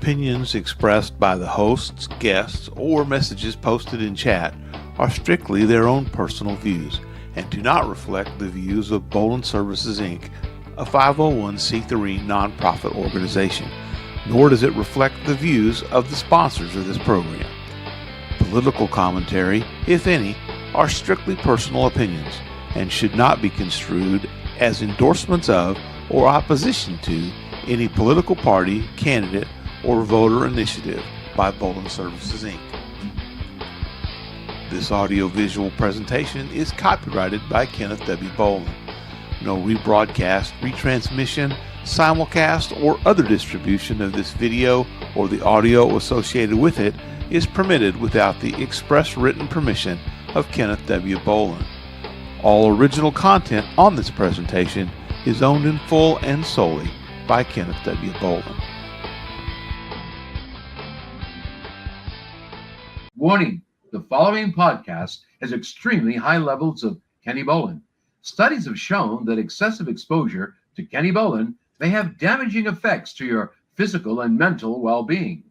opinions expressed by the hosts, guests, or messages posted in chat are strictly their own personal views and do not reflect the views of Bolin Services, Inc., a 501c3 nonprofit organization, nor does it reflect the views of the sponsors of this program. Political commentary, if any, are strictly personal opinions and should not be construed as endorsements of or opposition to any political party, candidate, or voter initiative by Bolin Services, Inc. This audio-visual presentation is copyrighted by Kenneth W. Bolin. No rebroadcast, retransmission, simulcast, or other distribution of this video or the audio associated with it is permitted without the express written permission of Kenneth W. Bolin. All original content on this presentation is owned in full and solely by Kenneth W. Bolin. Warning, the following podcast has extremely high levels of Kenny Bolin. Studies have shown that excessive exposure to Kenny Bolin may have damaging effects to your physical and mental well-being.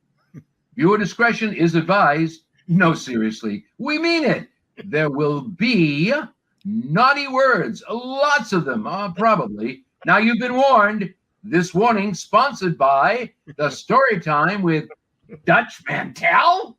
Viewer discretion is advised. No, seriously, we mean it. There will be naughty words, lots of them, probably. Now you've been warned. This warning sponsored by the Story Time with Dutch Mantel.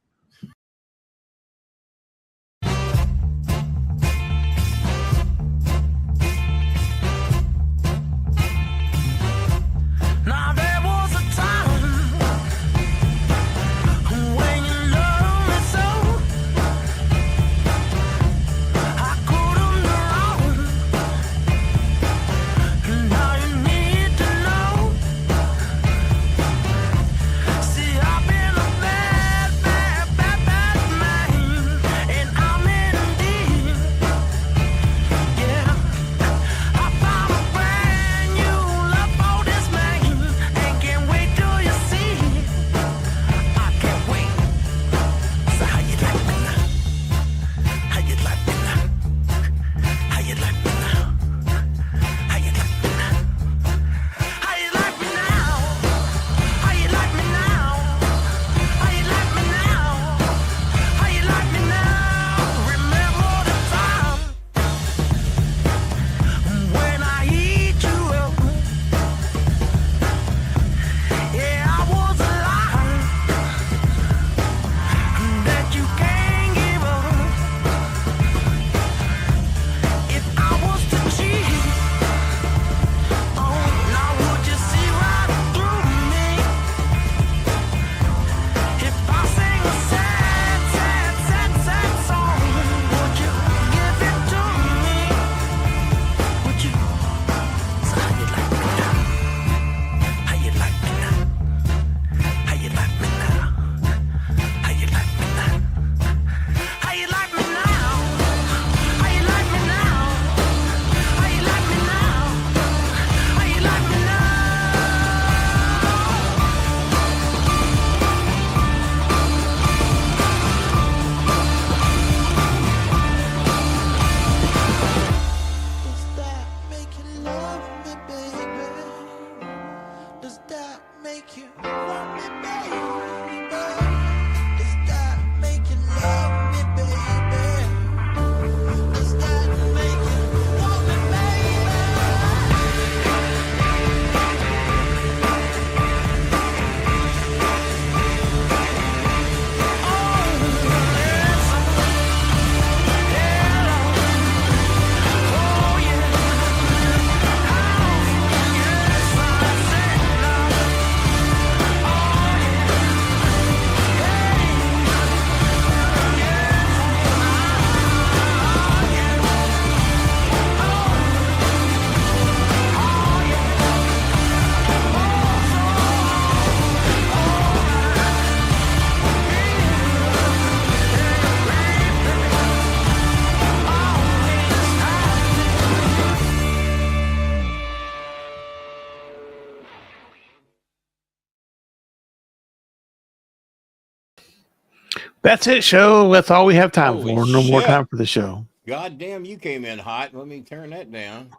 That's it, show. That's all we have time Holy for. No more shit. time for the show. God damn, you came in hot. Let me turn that down.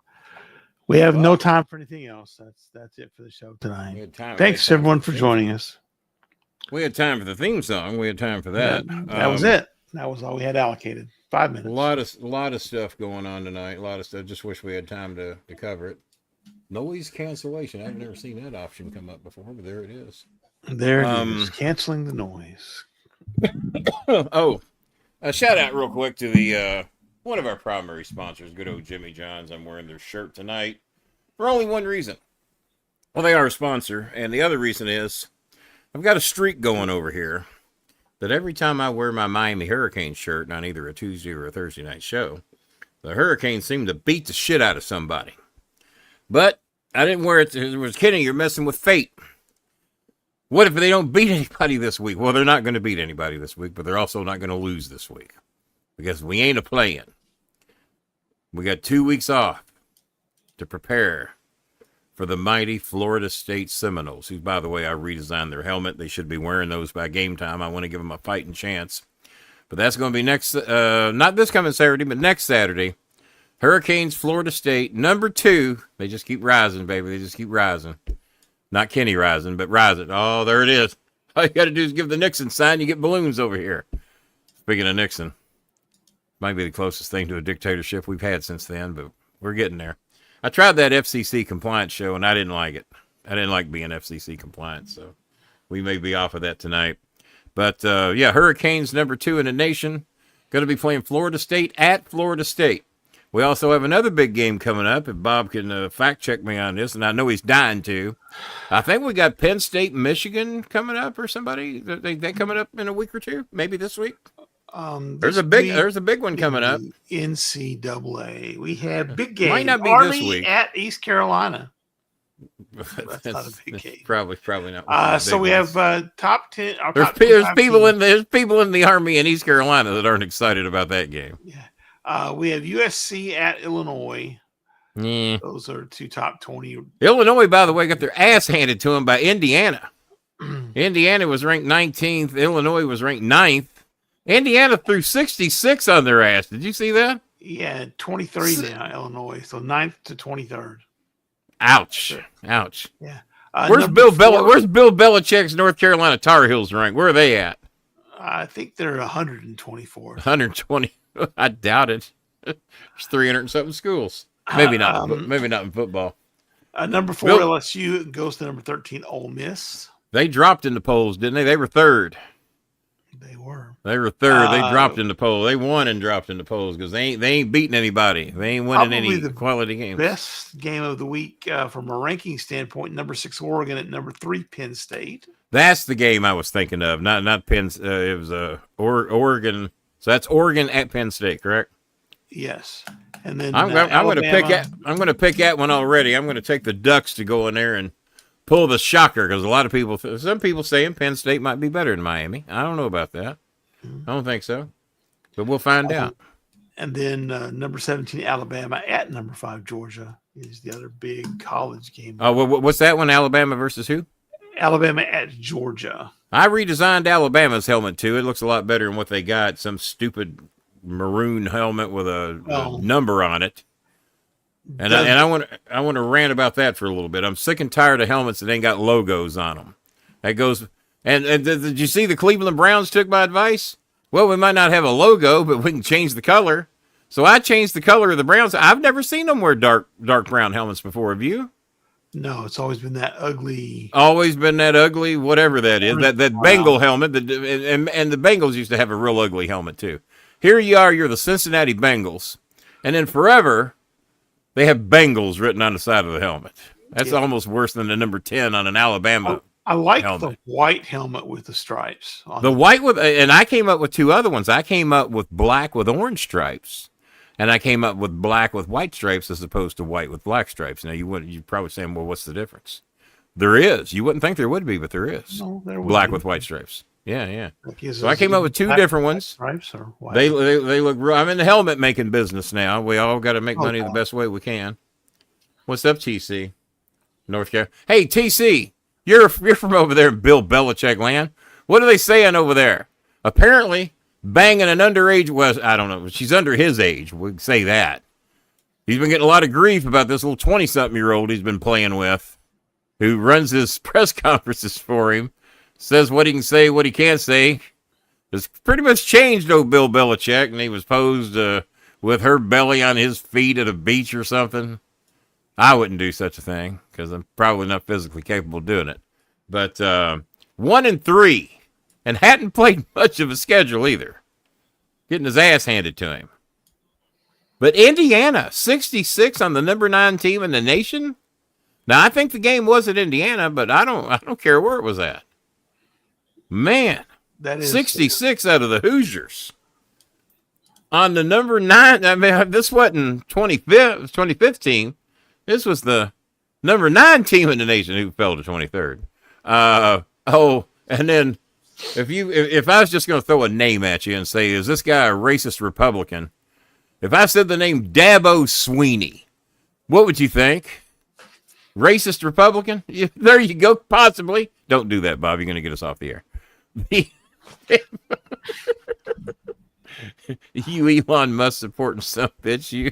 We have no time for anything else. That's it for the show tonight. Good time. Thanks, Right, everyone, time for joining us. We had time for the theme song. We had time for that. That was it. That was all we had allocated. 5 minutes. A lot of stuff going on tonight. A lot of stuff. Just wish we had time to cover it. Noise cancellation. I've never seen that option come up before, but there it is. There it is. Canceling the noise. Oh, a shout out real quick to the one of our primary sponsors, good old Jimmy John's. I'm wearing their shirt tonight for only one reason. Well, they are a sponsor, and the other reason is I've got a streak going over here that every time I wear my Miami Hurricanes shirt on either a Tuesday or a Thursday night show, the Hurricanes seem to beat the shit out of somebody. But I didn't wear it. I was kidding. You're messing with fate. What if they don't beat anybody this week? Well, they're not going to beat anybody this week, but they're also not going to lose this week because we ain't a-playing. We got 2 weeks off to prepare for the mighty Florida State Seminoles, who, by the way, I redesigned their helmet. They should be wearing those by game time. I want to give them a fighting chance. But that's going to be next, not this coming Saturday, but next Saturday. Hurricanes, Florida State, number 2. They just keep rising, baby. They just keep rising. Not Kenny rising, but rising. Oh, there it is. All you got to do is give the Nixon sign. You get balloons over here. Speaking of Nixon, might be the closest thing to a dictatorship we've had since then, but we're getting there. I tried that FCC compliance show, and I didn't like it. I didn't like being FCC compliant, so we may be off of that tonight. But, yeah, Hurricanes, number 2 in the nation, going to be playing Florida State at Florida State. We also have another big game coming up, if Bob can fact-check me on this, and I know he's dying to. I think we got Penn State, Michigan coming up or somebody. They coming up in a week or two, maybe this week. There's a big one coming up. NCAA. We have big game. Might not be Army this week. at East Carolina. That's not a big game. Probably not. So we have top 10. There's people in the Army in East Carolina that aren't excited about that game. Yeah. We have USC at Illinois. Yeah. Those are 2 top 20. Illinois, by the way, got their ass handed to them by Indiana. Indiana was ranked 19th. Illinois was ranked 9th. Indiana threw 66 on their ass. Did you see that? Yeah, 23 now, Illinois. So 9th to 23rd. Ouch. Ouch. Yeah. Where's Bill Belichick's North Carolina Tar Heels ranked? Where are they at? I think they're 124. 120. I doubt it. There's 300 and something schools. Maybe not. Maybe not in football. Number 4 LSU goes to number 13 Ole Miss. They dropped in the polls, didn't they? They were 3rd. They were 3rd. They dropped in the polls. They won and dropped in the polls because they ain't beating anybody. They ain't winning any quality games. Best game of the week from a ranking standpoint: number 6 Oregon at number 3 Penn State. That's the game I was thinking of. Not Penn. It was Oregon. So that's Oregon at Penn State, correct? Yes. And then I'm going to pick that one already. I'm going to take the Ducks to go in there and pull the shocker because a lot of some people saying Penn State might be better than Miami. I don't know about that. I don't think so, but we'll find out. And then number 17 Alabama at number 5 Georgia is the other big college game. Oh, what's that one? Alabama versus who? Alabama at Georgia. I redesigned Alabama's helmet too. It looks a lot better than what they got. Some stupid maroon helmet with a number on it. And I want to rant about that for a little bit. I'm sick and tired of helmets that ain't got logos on them. That goes. And did you see the Cleveland Browns took my advice? Well, we might not have a logo, but we can change the color. So I changed the color of the Browns. I've never seen them wear dark brown helmets before. Have you? No, it's always been that ugly. Always been that ugly, whatever that is. That Bengal helmet. And the Bengals used to have a real ugly helmet too. Here you are, you're the Cincinnati Bengals. And then forever, they have Bengals written on the side of the helmet. That's almost worse than the number 10 on an Alabama I like the white helmet with the stripes. And I came up with 2 other ones. I came up with black with orange stripes, and I came up with black with white stripes as opposed to white with black stripes. Now you're probably saying, well, what's the difference? There is. You wouldn't think there would be, but there is. No, there would black be. with white stripes. Yeah. Like, so I came up with 2 different ones. Stripes or white? They look real. I'm in the helmet making business now. We all got to make money the best way we can. What's up, TC? North Carolina. Hey, TC. You're from over there in Bill Belichick land. What are they saying over there? Apparently, banging an underage I don't know. She's under his age. We can say that. He's been getting a lot of grief about this little 20-something-year-old he's been playing with, who runs his press conferences for him. says what he can say, what he can't say. It's pretty much changed old Bill Belichick, and he was posed with her belly on his feet at a beach or something. I wouldn't do such a thing because I'm probably not physically capable of doing it. But 1-3, and hadn't played much of a schedule either. Getting his ass handed to him. But Indiana, 66 on the number 9 team in the nation. Now I think the game was at Indiana, but I don't care where it was at. Man, That is 66 out of the Hoosiers. On the number 9, I mean, this wasn't 2015. This was the number 9 team in the nation who fell to 23rd. And then if I was just going to throw a name at you and say, is this guy a racist Republican? If I said the name Dabo Sweeney, what would you think? Racist Republican? There you go, possibly. Don't do that, Bob. You're going to get us off the air. You Elon Musk supporting some bitch. You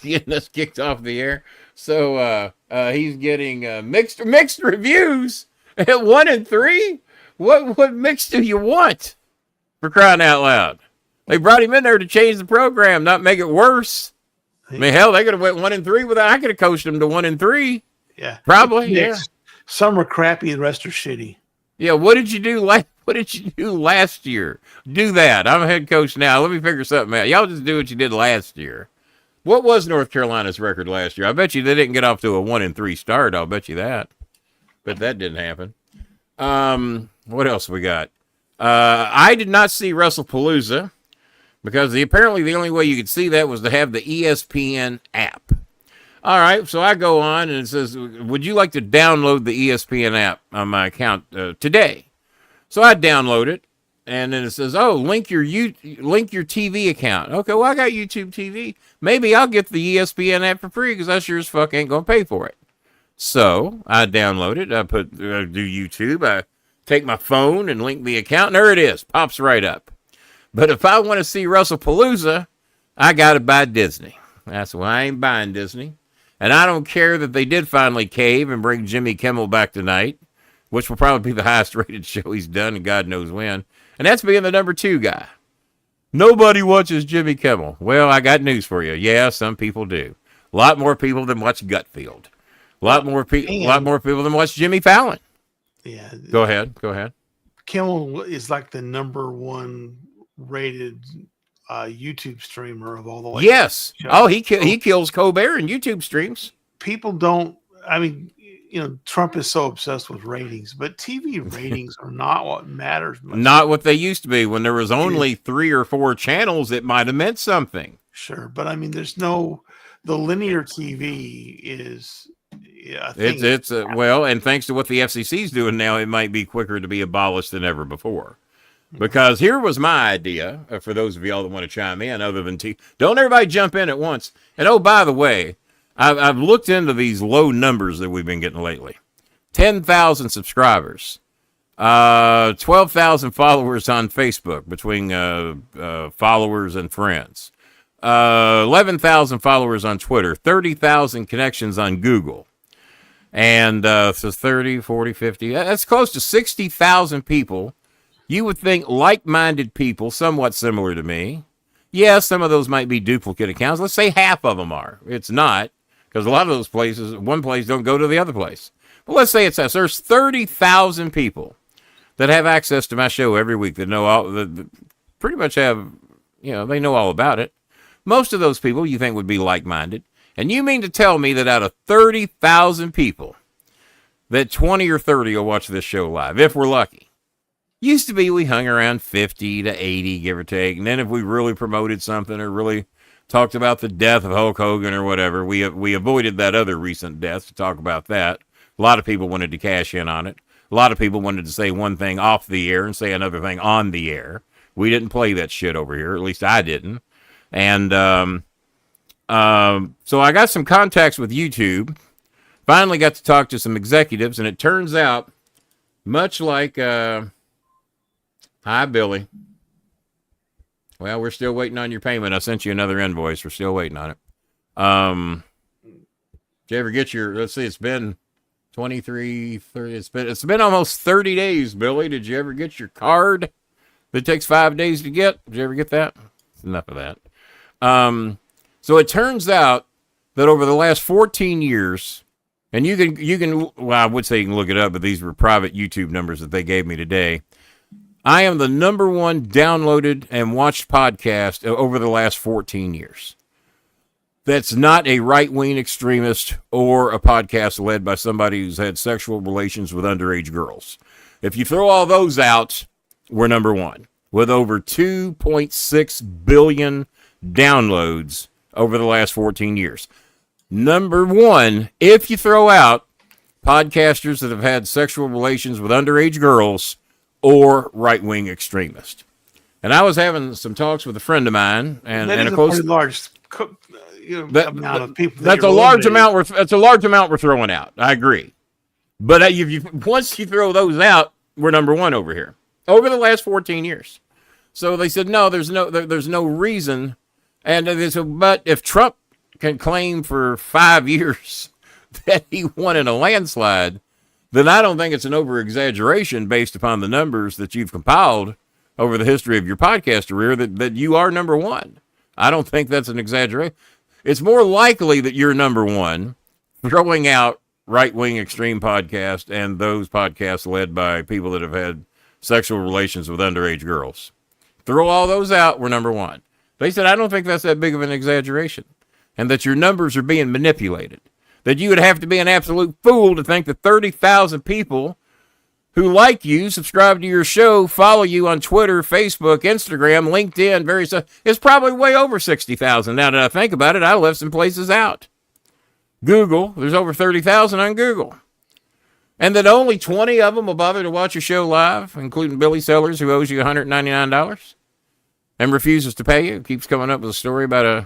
getting us kicked off the air. So he's getting mixed reviews at 1-3. What mix do you want? For crying out loud. They brought him in there to change the program, not make it worse. I mean, hell, they could have went 1-3 without. I could have coached them to 1-3. Yeah, probably. Yeah. Some are crappy, the rest are shitty. Yeah. What did you do? What did you do last year? Do that. I'm a head coach now. Let me figure something out. Y'all just do what you did last year. What was North Carolina's record last year? I bet you they didn't get off to a 1-3 start. I'll bet you that. But that didn't happen. What else we got? I did not see Wrestlepalooza because apparently the only way you could see that was to have the ESPN app. All right, so I go on and it says, would you like to download the ESPN app on my account today? So I download it, and then it says, oh, link your TV account. Okay, well, I got YouTube TV. Maybe I'll get the ESPN app for free because I sure as fuck ain't going to pay for it. So I download it. I do YouTube. I take my phone and link the account, and there it is. Pops right up. But if I want to see Wrestlepalooza, I got to buy Disney. That's why I ain't buying Disney. And I don't care that they did finally cave and bring Jimmy Kimmel back tonight, which will probably be the highest rated show he's done, and God knows when. And that's being the number 2 guy. Nobody watches Jimmy Kimmel. Well, I got news for you. Yeah, some people do. A lot more people than watch Gutfield. A lot more people than watch Jimmy Fallon. Yeah. Go ahead. Kimmel is like the number 1 rated YouTube streamer of all the way. Yes. Oh, he kills Colbert in YouTube streams. People don't. I mean, Trump is so obsessed with ratings, but TV ratings are not what matters much. Not what they used to be. When there was only 3 or 4 channels, it might have meant something. Sure, but I mean, the linear TV is. Yeah, well, and thanks to what the FCC is doing now, it might be quicker to be abolished than ever before. Because here was my idea, for those of y'all that want to chime in, other than don't everybody jump in at once. And oh, by the way, I've looked into these low numbers that we've been getting lately. 10,000 subscribers, 12,000 followers on Facebook between followers and friends, 11,000 followers on Twitter, 30,000 connections on Google. And so 30, 40, 50, that's close to 60,000 people. You would think like-minded people, somewhat similar to me. Yeah, some of those might be duplicate accounts. Let's say half of them are. It's not, because a lot of those places, one place don't go to the other place. But let's say it's us. There's 30,000 people that have access to my show every week that know all, that pretty much have, they know all about it. Most of those people you think would be like-minded. And you mean to tell me that out of 30,000 people, that 20 or 30 will watch this show live, if we're lucky? Used to be we hung around 50 to 80, give or take. And then if we really promoted something or really talked about the death of Hulk Hogan or whatever, we avoided that other recent death to talk about that. A lot of people wanted to cash in on it. A lot of people wanted to say one thing off the air and say another thing on the air. We didn't play that shit over here. At least I didn't. And so I got some contacts with YouTube. Finally got to talk to some executives, and it turns out, much like... Hi, Billy. Well, we're still waiting on your payment. I sent you another invoice. We're still waiting on it. Did you ever get your, let's see, it's been 23, 30. It's been almost 30 days, Billy. Did you ever get your card that takes 5 days to get? Did you ever get that? Enough of that. So it turns out that over the last 14 years, and you can, well, I would say you can look it up, but these were private YouTube numbers that they gave me today. I am the #1 downloaded and watched podcast over the last 14 years. That's not a right-wing extremist or a podcast led by somebody who's had sexual relations with underage girls. If you throw all those out, we're #1 with over 2.6 billion downloads over the last 14 years. #1, if you throw out podcasters that have had sexual relations with underage girls or right-wing extremists. And I was having some talks with a friend of mine, and that and is of course, a large amount of people. That's a large amount. That's a large amount we're throwing out. I agree, but once you throw those out, we're #1 over here over the last 14 years. So they said no, there's no reason, and they said, but if Trump can claim for 5 years that he won in a landslide, then I don't think it's an over-exaggeration based upon the numbers that you've compiled over the history of your podcast career that you are #1. I don't think that's an exaggeration. It's more likely that you're #1 throwing out right-wing extreme podcasts and those podcasts led by people that have had sexual relations with underage girls. Throw all those out, we're #1. They said, I don't think that's that big of an exaggeration, and that your numbers are being manipulated. That you would have to be an absolute fool to think that 30,000 people who like you, subscribe to your show, follow you on Twitter, Facebook, Instagram, LinkedIn, various stuff, it's probably way over 60,000. Now that I think about it, I left some places out. Google, there's over 30,000 on Google. And that only 20 of them will bother to watch your show live, including Billy Sellers, who owes you $199 and refuses to pay you. Keeps coming up with a story about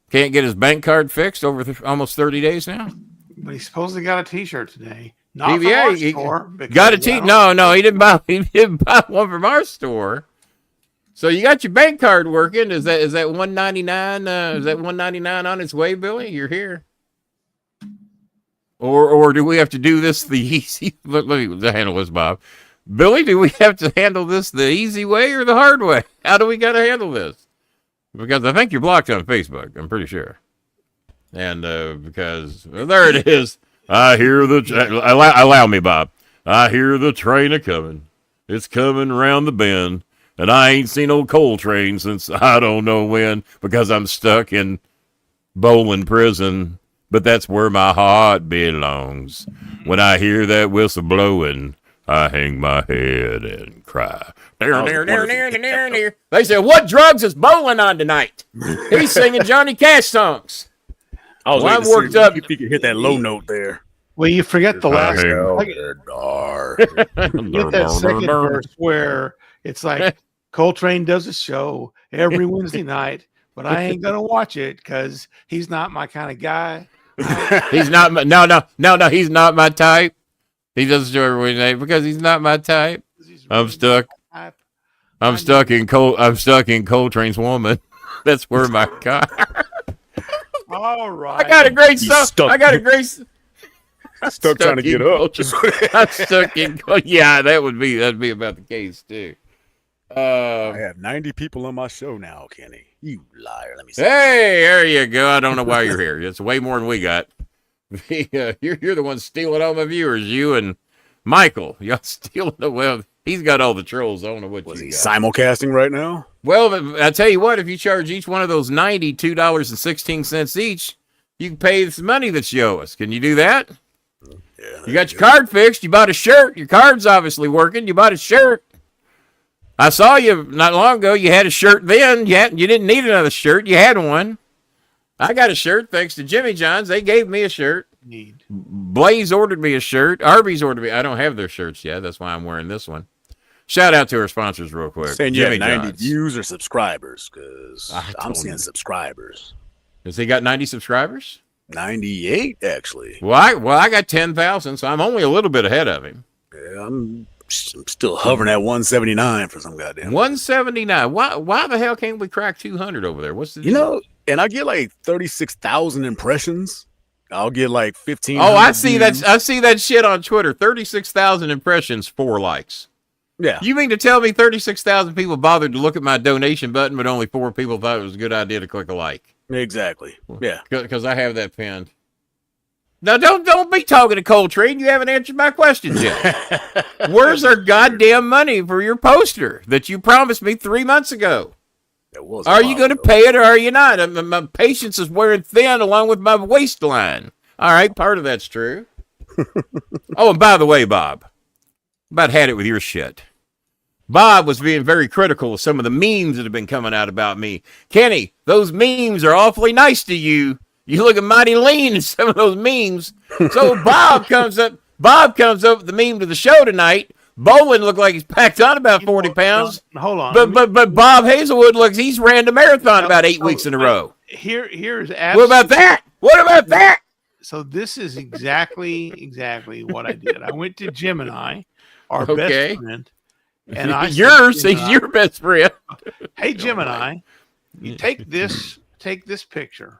can't get his bank card fixed over almost 30 days now. But he supposedly got a T-shirt today. Not from our store. Got a T. No, he didn't buy. He didn't buy one from our store. So you got your bank card working. Is that $199? Is that $199 on its way, Billy? You're here. Or do we have to do this the easy? Let me handle this, Bob. Billy, do we have to handle this the easy way or the hard way? How do we got to handle this? Because I think you're blocked on Facebook. I'm pretty sure. And because there it is. I hear allow me, Bob. I hear the train a coming. It's coming round the bend, and I ain't seen old coal train since I don't know when, because I'm stuck in Bowling prison. But that's where my heart belongs. When I hear that whistle blowing, I hang my head and cry. They said, what drugs is Bowling on tonight? He's singing Johnny Cash songs. I'm worked up. If you could hit that low note there. Well, you forget the last get that second verse where it's like Coltrane does a show every Wednesday night, but I ain't gonna watch it because he's not my kind of guy. He's not no, he's not my type. He does a show every Wednesday night because he's not my type. I'm stuck. I'm stuck in Coltrane's Woman. That's where my car. All right. I got a great song. Stuck trying to get up. I'm stuck in. Yeah, that'd be about the case too. I have 90 people on my show now, Kenny. You liar. Let me see. Hey, there you go. I don't know why you're here. It's way more than we got. You're the one stealing all my viewers. You and Michael. Y'all stealing the well. He's got all the trolls. I don't know what was you he got. Simulcasting right now? Well, I tell you what, if you charge each one of those $92.16 each, you can pay this money that you owe us. Can you do that? Yeah, You got your card fixed. You bought a shirt. Your card's obviously working. You bought a shirt. I saw you not long ago. You had a shirt then. You didn't need another shirt. You had one. I got a shirt thanks to Jimmy John's. They gave me a shirt. Blaze ordered me a shirt. Arby's ordered me. I don't have their shirts yet. That's why I'm wearing this one. Shout out to our sponsors real quick. Saying you Jimmy have 90 John's. views or subscribers, because I'm seeing subscribers. Has he got 90 subscribers? 98, actually. Well, I got 10,000, so I'm only a little bit ahead of him. Yeah, I'm still hovering at 179 for some goddamn 179. Why the hell can't we crack 200 over there? What's the deal? and I get like 36,000 impressions I'll get like 15. Oh, I see that. I see that shit on Twitter. 36,000 impressions, 4 likes. Yeah. You mean to tell me 36,000 people bothered to look at my donation button, but only 4 people thought it was a good idea to click a like? Exactly. Yeah. Because I have that pinned. Now, don't be talking to Coltrane. You haven't answered my questions yet. Where's our goddamn money for your poster that you promised me 3 months ago? Are you going to pay it or are you not? My patience is wearing thin along with my waistline. All right, part of that's true. Oh, and by the way, Bob, about had it with your shit. Bob was being very critical of some of the memes that have been coming out about me. Kenny, those memes are awfully nice to you. You looking mighty lean in some of those memes. So Bob comes up with the meme to the show tonight. Bolin looked like he's packed on about 40 pounds. Hold on. But Bob Hazelwood he's ran the marathon about 8 weeks in a row. Here's What about that? What about that? So this is exactly what I did. I went to Gemini, our best friend, and I he's your best friend. Hey Gemini, you take this picture.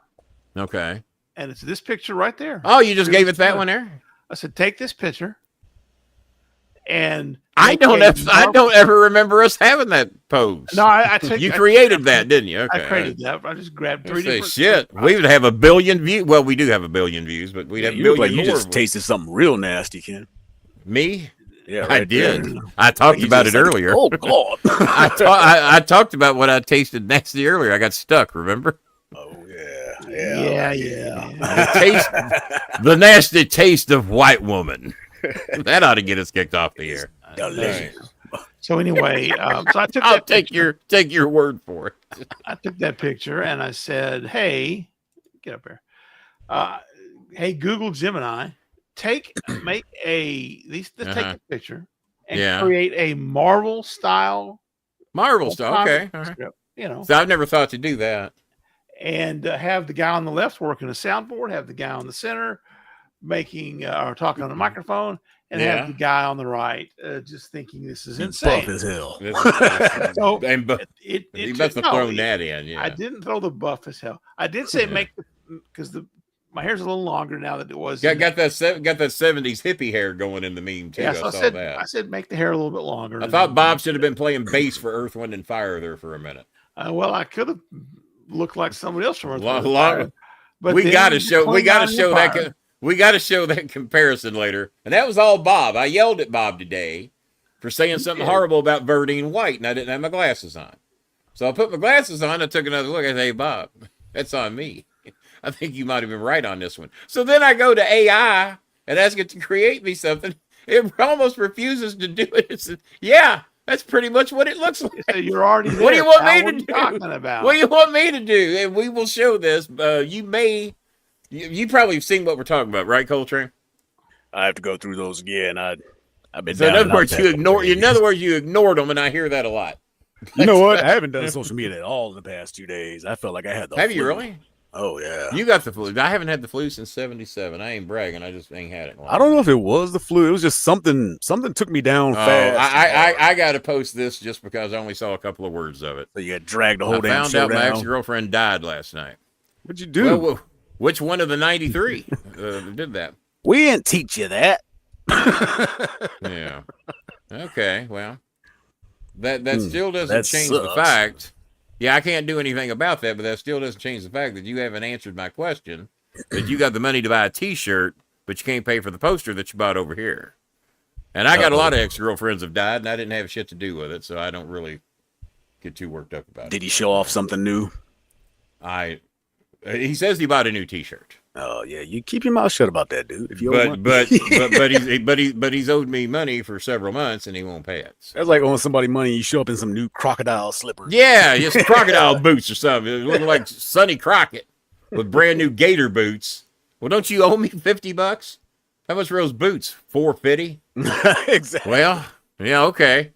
Okay. And it's this picture right there. Oh, you just gave it that one there? I said, take this picture. And I don't ever remember us having that pose. No, I took. You created that, didn't you? Okay. I created that. I just grabbed 3 different. Shit, we would have 1 billion views. Well, we do have 1 billion views, but we'd have 1 billion more. You just tasted something real nasty, Ken. Me? Yeah, I did. There. I talked about it earlier. Oh God! I talked about what I tasted nasty earlier. I got stuck. Remember? Oh yeah. The nasty taste of white woman. That ought to get us kicked off the air. Delicious. So anyway, so I took. I'll take your word for it. I took that picture and I said, "Hey, get up here. Hey, Google Gemini, take a picture and create a Marvel style. Okay, all right. You know, so I've never thought to do that. And have the guy on the left working a soundboard, have the guy on the center making or talking on the microphone, and have the guy on the right just thinking this is insane. Buff as hell. So he must have thrown that in. Yeah, I didn't throw the buff as hell. I did say because my hair's a little longer now than it was. Got that 70s hippie hair going in the meme too. Yes, I saw that. I said make the hair a little bit longer. I thought Bob should have been playing bass for Earth, Wind, and Fire there for a minute. Well, I could have looked like somebody else from Earth, Wind, and Fire. But we got to show that. We got to show that comparison later. And that was all Bob. I yelled at Bob today for saying something horrible about Verdine White, and I didn't have my glasses on. So I put my glasses on. I took another look. I said, "Hey, Bob, that's on me. I think you might have been right on this one." So then I go to AI and ask it to create me something. It almost refuses to do it. It says, "Yeah, that's pretty much what it looks like." So you're already there. What do you want me to do? Talking about? What do you want me to do? And we will show this. You probably have seen what we're talking about, right, Coltrane? I have to go through those again. I've been. So in other words, you ignored them, and I hear that a lot. You know what? I haven't done social media at all in the past 2 days. I felt like I had the Have flu. you really? Oh yeah. You got the flu. I haven't had the flu since '77. I ain't bragging. I just ain't had it. I don't know if it was the flu. It was just something took me down fast. I got to post this just because I only saw a couple of words of it. So you got dragged the whole damn show down. I found out my down. ex-girlfriend died last night. What'd you do? Well, which one of the 93 did that? We didn't teach you that. Yeah. Okay. Well, that still doesn't change sucks. the fact. Yeah, I can't do anything about that, but that still doesn't change the fact that you haven't answered my question. That you got the money to buy a T-shirt, but you can't pay for the poster that you bought over here. And I got a lot of ex-girlfriends have died, and I didn't have shit to do with it, so I don't really get too worked up about it. Did he show off something new? He says he bought a new T-shirt. Oh yeah, you keep your mouth shut about that, dude. If you but he's owed me money for several months and he won't pay it. So. That's like owing somebody money. You show up in some new crocodile slippers. Yeah, just crocodile boots or something. Looking like Sonny Crockett with brand new gator boots. Well, don't you owe me $50? How much were those boots? $450. Exactly. Well, yeah, okay.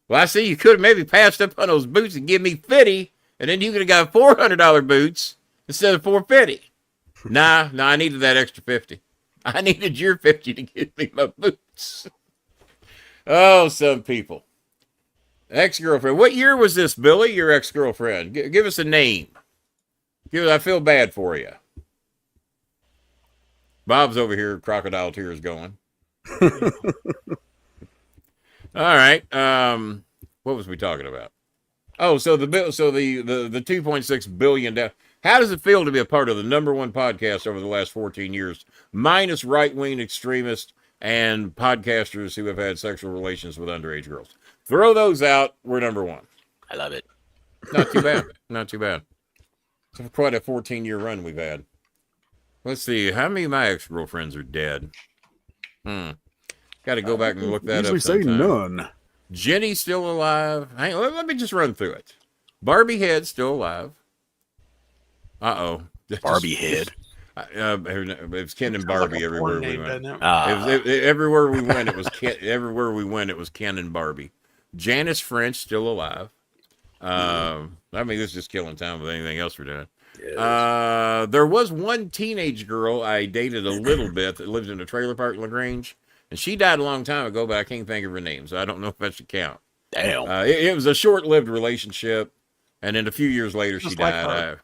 Well, I see you could have maybe passed up on those boots and give me $50, and then you could have got $400 boots instead of $450. Nah, I needed that extra $50. I needed your $50 to get me my boots. Oh, some people. Ex-girlfriend. What year was this, Billy, your ex-girlfriend? Give us a name. I feel bad for you. Bob's over here, crocodile tears going. All right. What was we talking about? Oh, so the 2.6 billion dollars. How does it feel to be a part of the #1 podcast over the last 14 years, minus right-wing extremists and podcasters who have had sexual relations with underage girls? Throw those out. We're #1. I love it. Not too bad. Not too bad. It's quite a 14-year run we've had. Let's see. How many of my ex-girlfriends are dead? Got to go back and look that up. Usually say none. Jenny's still alive. Hang on, let me just run through it. Barbie Head's still alive. Uh-oh. Barbie Head. It was Ken and Barbie everywhere we went. Everywhere we went, it was Ken. Everywhere we went, it was Ken and Barbie. Janice French still alive. I mean, this is just killing time with anything else we're doing. Yes. There was one teenage girl I dated a little bit that lived in a trailer park in LaGrange, and she died a long time ago, but I can't think of her name, so I don't know if that should count. Damn. It was a short-lived relationship, and then a few years later she died.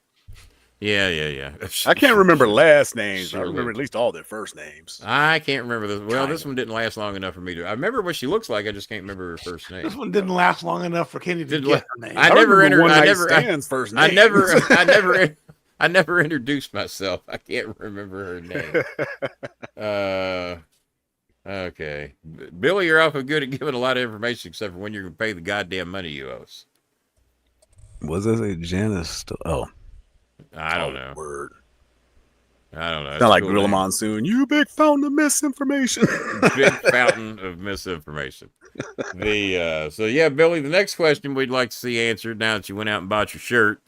Yeah. I can't remember last names. I remember at least all their first names. I can't remember this. Well, this one didn't last long enough for me to. I remember what she looks like. I just can't remember her first name. This one didn't last long enough for Kenny to get her name. I never first name. I never introduced myself. I can't remember her name. Okay. Billy, you're awful good at giving a lot of information, except for when you're going to pay the goddamn money you owe us. Was this a Janice? Oh. I don't know. Word. I don't know. It's not like Gorilla Monsoon. You big fountain of misinformation. Big fountain of misinformation. So yeah, Billy, the next question we'd like to see answered now that you went out and bought your shirt,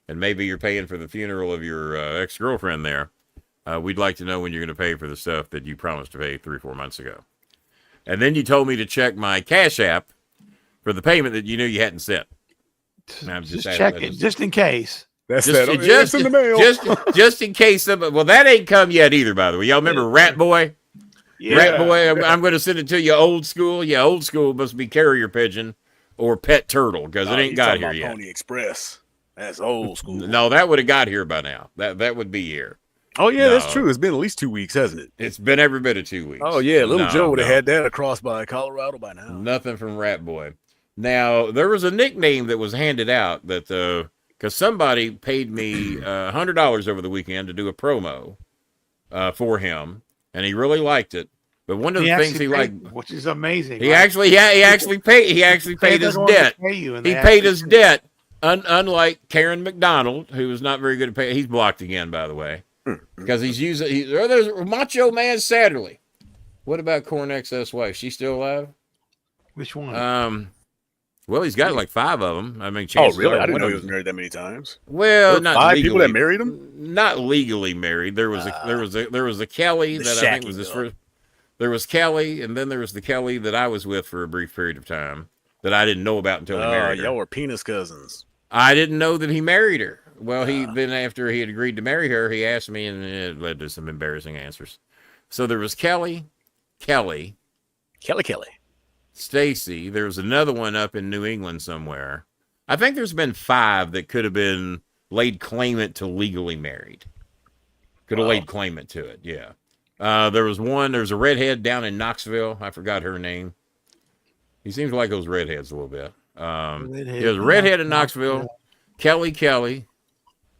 and maybe you're paying for the funeral of your ex-girlfriend there. We'd like to know when you're going to pay for the stuff that you promised to pay 3 or 4 months ago. And then you told me to check my Cash App for the payment that you knew you hadn't sent. Just check it, just in case. That's just in the mail. Just in case. Well, that ain't come yet either, by the way. Y'all remember Rat Boy? Yeah. Rat Boy, I'm going to send it to you old school. Yeah, old school must be carrier pigeon or pet turtle because it ain't got here yet. Pony Express. That's old school. No, that would have got here by now. That would be here. Oh, yeah, that's true. It's been at least 2 weeks, hasn't it? It's been every bit of 2 weeks. Oh, yeah. Little Joe would have had that across by Colorado by now. Nothing from Rat Boy. Now, there was a nickname that was handed out that because somebody paid me $100 over the weekend to do a promo for him, and he really liked it. But one of the things he liked, which is amazing, he actually paid his debt. He paid his debt. Unlike Karen McDonald, who was not very good at paying. He's blocked again, by the way, because there's Macho Man Satterley. What about Cornex's wife? She still alive? Which one? Well, he's got like 5 of them. I mean, oh, really? I didn't know he was married that many times. Well, not 5 legally, people that married him. Not legally married. There was a Kelly that I think was his first. There was Kelly, and then there was the Kelly that I was with for a brief period of time that I didn't know about until he married her. Y'all were penis cousins. I didn't know that he married her. Well, then after he had agreed to marry her, he asked me, and it led to some embarrassing answers. So there was Kelly, Stacy. There was another one up in New England somewhere. I think there's been 5 that could have been laid claimant to legally married. Could have laid claimant to it, yeah. There was a redhead down in Knoxville. I forgot her name. He seems like those redheads a little bit. There's a redhead in Knoxville. Kelly,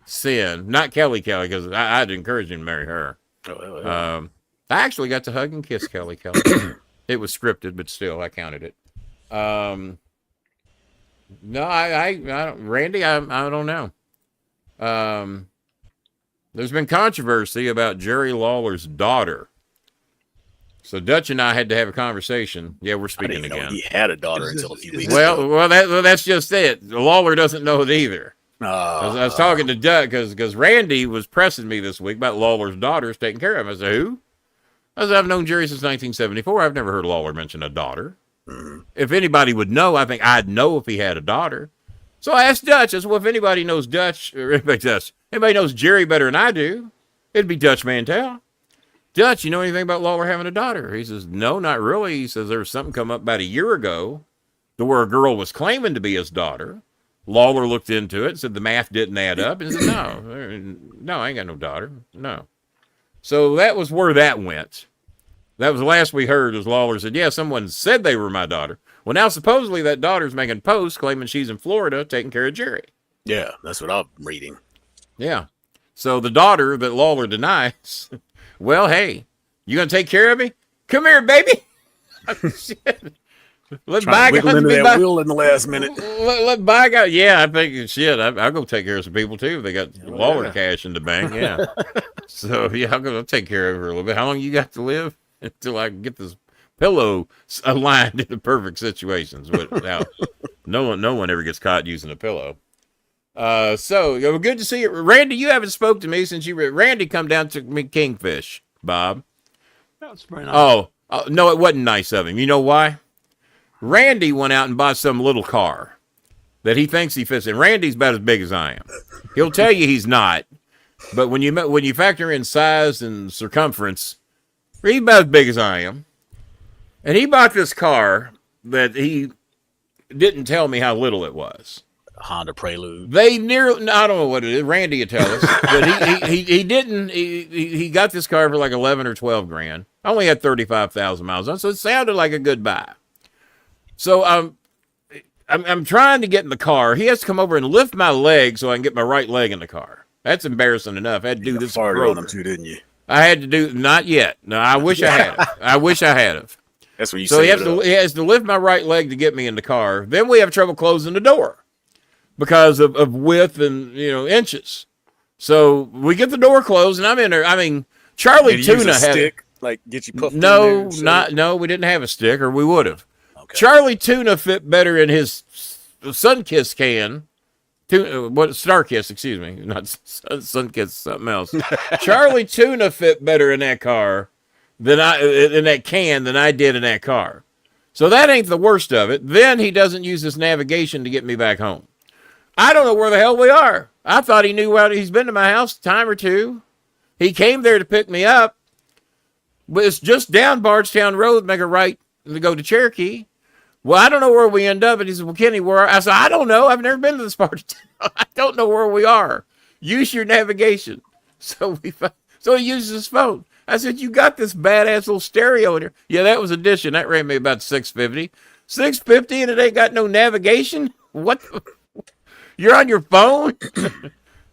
Sin. Not Kelly, because I'd encourage him to marry her. I actually got to hug and kiss Kelly. It was scripted, but still, I counted it. No, I don't, Randy, I don't know. There's been controversy about Jerry Lawler's daughter. So Dutch and I had to have a conversation. Yeah, we're speaking again. He had a daughter until a few weeks ago. Well, that's just it. Lawler doesn't know it either. I was talking to Dutch because Randy was pressing me this week about Lawler's daughter's taking care of him. I said, who? I said, I've known Jerry since 1974. I've never heard Lawler mention a daughter. Mm-hmm. If anybody would know, I think I'd know if he had a daughter. So I asked Dutch. I said, well, if anybody knows anybody knows Jerry better than I do, it'd be Dutch Mantell. Dutch, you know anything about Lawler having a daughter? He says, no, not really. He says, there was something come up about a year ago to where a girl was claiming to be his daughter. Lawler looked into it, said the math didn't add up, and said, no, I ain't got no daughter. No. So that was where that went. That was the last we heard as Lawler said, yeah, someone said they were my daughter. Well, now supposedly that daughter's making posts claiming she's in Florida taking care of Jerry. Yeah, that's what I'm reading. Yeah. So the daughter that Lawler denies, well, hey, you going to take care of me? Come here, baby. Shit. Let wiggle into that wheel in the last minute. Let bygones. Yeah, I think shit. I'll go take care of some people too. They got Lawler cash in the bank. Yeah. So yeah, I'll take care of her a little bit. How long you got to live until I can get this pillow aligned in the perfect situations? Without no one ever gets caught using a pillow. So good to see you, Randy. You haven't spoke to me since Randy come down to me Kingfish, Bob. That's very nice. Oh no, it wasn't nice of him. You know why? Randy went out and bought some little car that he thinks he fits in. Randy's about as big as I am. He'll tell you he's not, but when you factor in size and circumference, he's about as big as I am. And he bought this car that he didn't tell me how little it was. Honda Prelude. I don't know what it is. Randy will tell us, but he didn't. He got this car for like 11 or 12 grand. I only had 35,000 miles on, so it sounded like a good buy. So I'm trying to get in the car. He has to come over and lift my leg so I can get my right leg in the car. That's embarrassing enough. I had to do this. Farted on him too, didn't you? I had to do not yet. No, I wish I had. I wish I had have. That's what you. So he has to lift my right leg to get me in the car. Then we have trouble closing the door because of width and inches. So we get the door closed and I'm in there. I mean, Charlie Tuna had stick, like get you puffed. No, we didn't have a stick, or we would have. Okay. Charlie Tuna fit better in his Sunkiss can. Starkiss, excuse me, not Sunkiss, something else. Charlie Tuna fit better in that car than in that can than I did in that car. So that ain't the worst of it. Then he doesn't use his navigation to get me back home. I don't know where the hell we are. I thought he knew where he's been to my house a time or two. He came there to pick me up, but it's just down Bardstown Road, make a right to go to Cherokee. Well, I don't know where we end up. And he said, well, Kenny, where? I said, I don't know. I've never been to this part of town. I don't know where we are. Use your navigation. So he uses his phone. I said, you got this badass little stereo in here. Yeah, that was addition. That ran me about $650. $650 and it ain't got no navigation? What? You're on your phone?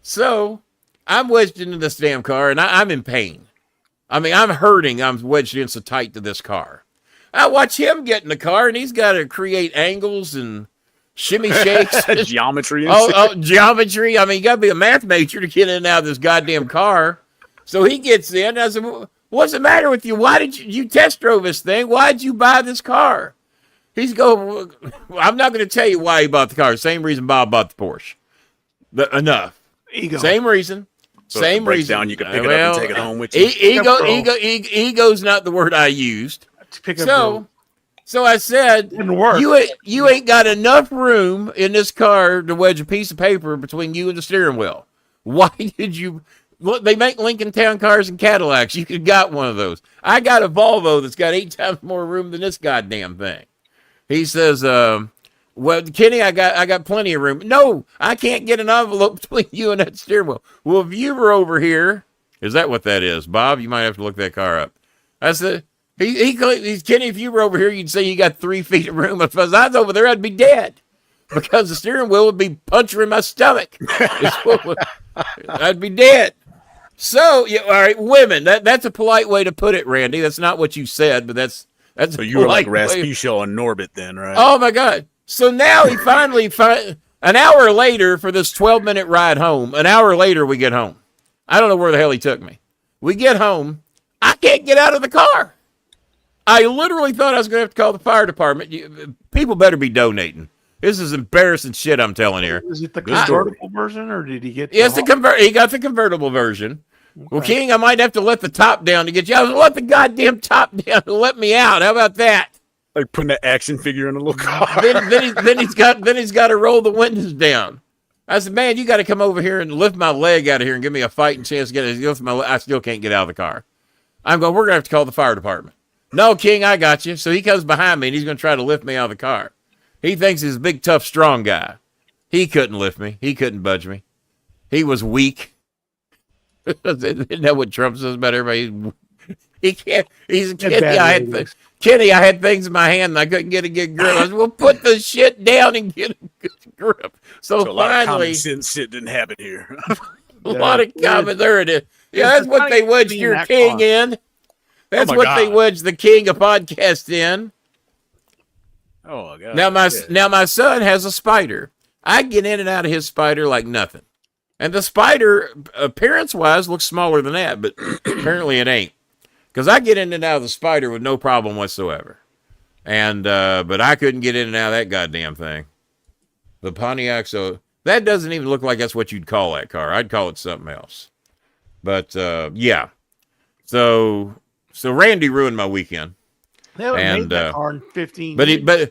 So I'm wedged into this damn car and I'm in pain. I mean, I'm hurting. I'm wedged in so tight to this car. I watch him get in the car, and he's got to create angles and shimmy shakes. Geometry. Geometry. I mean, you got to be a math major to get in and out of this goddamn car. So he gets in. I said, what's the matter with you? Why did you test drove this thing? Why did you buy this car? He's going, I'm not going to tell you why he bought the car. Same reason Bob bought the Porsche. Enough. Ego. Same reason. So same reason. Down, you can pick it up and take it home with you. Ego's not the word I used. So I said, didn't work. You ain't got enough room in this car to wedge a piece of paper between you and the steering wheel. Why did you? Look, they make Lincoln Town cars and Cadillacs. You could have got one of those. I got a Volvo that's got 8 times more room than this goddamn thing. He says, well, Kenny, I got plenty of room. No, I can't get an envelope between you and that steering wheel. Well, if you were over here, is that what that is? Bob, you might have to look that car up. I said, he's Kenny, if you were over here, you'd say you got 3 feet of room. If I was over there, I'd be dead because the steering wheel would be puncturing my stomach. I'd be dead. So, yeah, all right, women. That's a polite way to put it, Randy. That's not what you said, but that's so you were like Rasputia on Norbit then, right? Oh, my God. So now he finally, an hour later for this 12-minute ride home, an hour later we get home. I don't know where the hell he took me. We get home. I can't get out of the car. I literally thought I was going to have to call the fire department. People better be donating. This is embarrassing shit I'm telling here. Is it the convertible version, or did he get? Yes, he got the convertible version. Okay. Well, King, I might have to let the top down to get you. I was let the goddamn top down to let me out. How about that? Like putting an action figure in a little car. then he's got to roll the windows down. I said, man, you got to come over here and lift my leg out of here and give me a fighting chance to get it. I still can't get out of the car. We're going to have to call the fire department. No, King, I got you. So he comes behind me and he's going to try to lift me out of the car. He thinks he's a big, tough, strong guy. He couldn't lift me. He couldn't budge me. He was weak. Isn't that what Trump says about everybody? He can't. He's Get Kenny. bad I had ratings. Kenny. I had things in my hand and I couldn't get a good grip. I said, "Well, put the shit down and get a good grip." So a lot of common finally, sense shit didn't happen here. a lot of comment. There it is. Yeah, that's what they wedged your king in. That's my what they God. wedged the king of podcast in. Oh my God. Now my son has a spider. I get in and out of his spider like nothing. And the spider, appearance-wise, looks smaller than that, but apparently it ain't. Because I get in and out of the spider with no problem whatsoever. And but I couldn't get in and out of that goddamn thing. The Pontiac, so that doesn't even look like that's what you'd call that car. I'd call it something else. But yeah. So Randy ruined my weekend. They haven't And, made that car in 15 But years.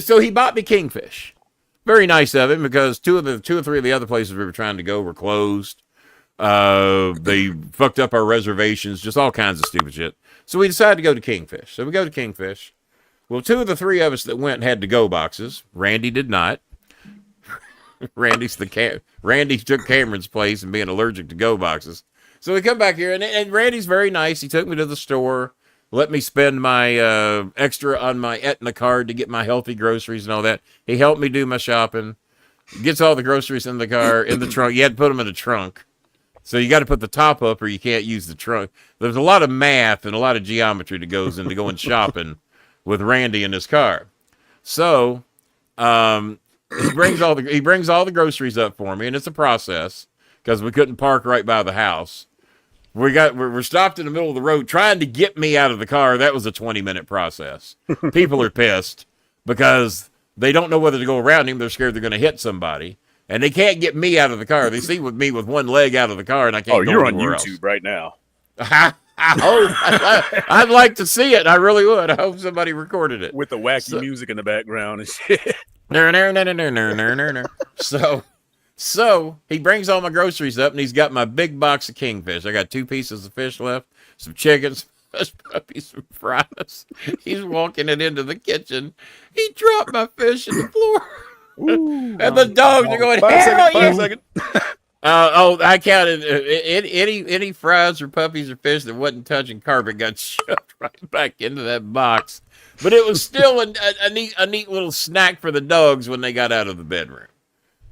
so he bought me Kingfish. Very nice of him because two or three of the other places we were trying to go were closed. They fucked up our reservations, just all kinds of stupid shit. So we decided to go to Kingfish. So we go to Kingfish. Well, two of the three of us that went had to-go boxes. Randy did not. Randy took Cameron's place and being allergic to go boxes. So we come back here and Randy's very nice. He took me to the store, let me spend my extra on my Aetna card to get my healthy groceries and all that. He helped me do my shopping. Gets all the groceries in the car, in the trunk. You had to put them in the trunk. So you got to put the top up or you can't use the trunk. There's a lot of math and a lot of geometry that goes into going shopping with Randy in his car. So he brings all the groceries up for me, and it's a process because we couldn't park right by the house. We're stopped in the middle of the road trying to get me out of the car. That was a 20-minute process. People are pissed because they don't know whether to go around him. They're scared they're going to hit somebody. And they can't get me out of the car. They see me with one leg out of the car, and I can't go you're on anywhere YouTube else. right now. I hope. I'd like to see it. I really would. I hope somebody recorded it. With the wacky music in the background and shit. So he brings all my groceries up, and he's got my big box of Kingfish. I got 2 pieces of fish left, some chickens, hush puppies, some fries. He's walking it into the kitchen. He dropped my fish in the floor. Ooh, And the dogs are going, 5 hell seconds, yeah. 5 seconds. I counted any fries or puppies or fish that wasn't touching carpet got shoved right back into that box. But it was still a neat little snack for the dogs when they got out of the bedroom.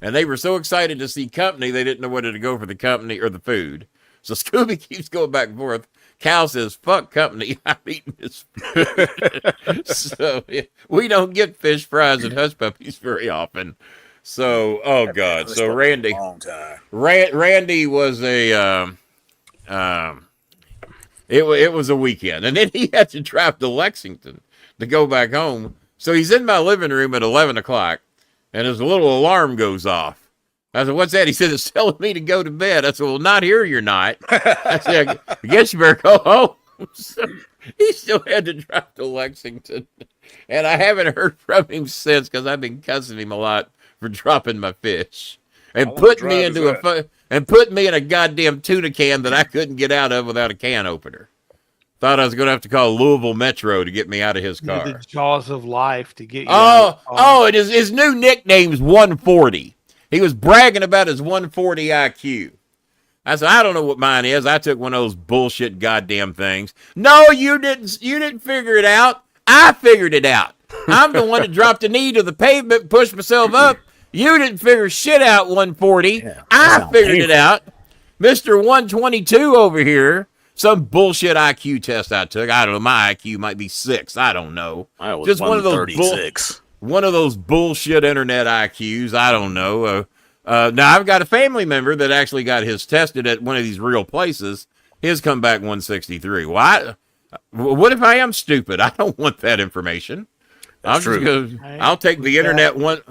And they were so excited to see company, they didn't know whether to go for the company or the food. So Scooby keeps going back and forth. Cal says, fuck company, I'm eating this food. So yeah, we don't get fish fries and hush puppies very often. So, oh God. So Randy, Long time. Randy was it was a weekend. And then he had to drive to Lexington to go back home. So he's in my living room at 11 o'clock and his little alarm goes off. I said, what's that? He said, it's telling me to go to bed. I said, well, not here, you're not. I said, I guess you better go home. So he still had to drive to Lexington. And I haven't heard from him since because I've been cussing him a lot for dropping my fish. And putting me in a goddamn tuna can that I couldn't get out of without a can opener. Thought I was going to have to call Louisville Metro to get me out of his car. The jaws of life to get you and his new nickname's 140. He was bragging about his 140 IQ. I said, I don't know what mine is. I took one of those bullshit goddamn things. No, you didn't. You didn't figure it out. I figured it out. I'm the one that dropped a knee to the pavement, pushed myself up. You didn't figure shit out, 140. Yeah, I figured it out. Mr. 122 over here. Some bullshit IQ test I took. I don't know. My IQ might be 6. I don't know. I was Just one of those 136. One of those bullshit internet IQs. I don't know. Now, I've got a family member that actually got his tested at one of these real places. His come back 163. What if I am stupid? I don't want that information. That's true. I'll take the internet one.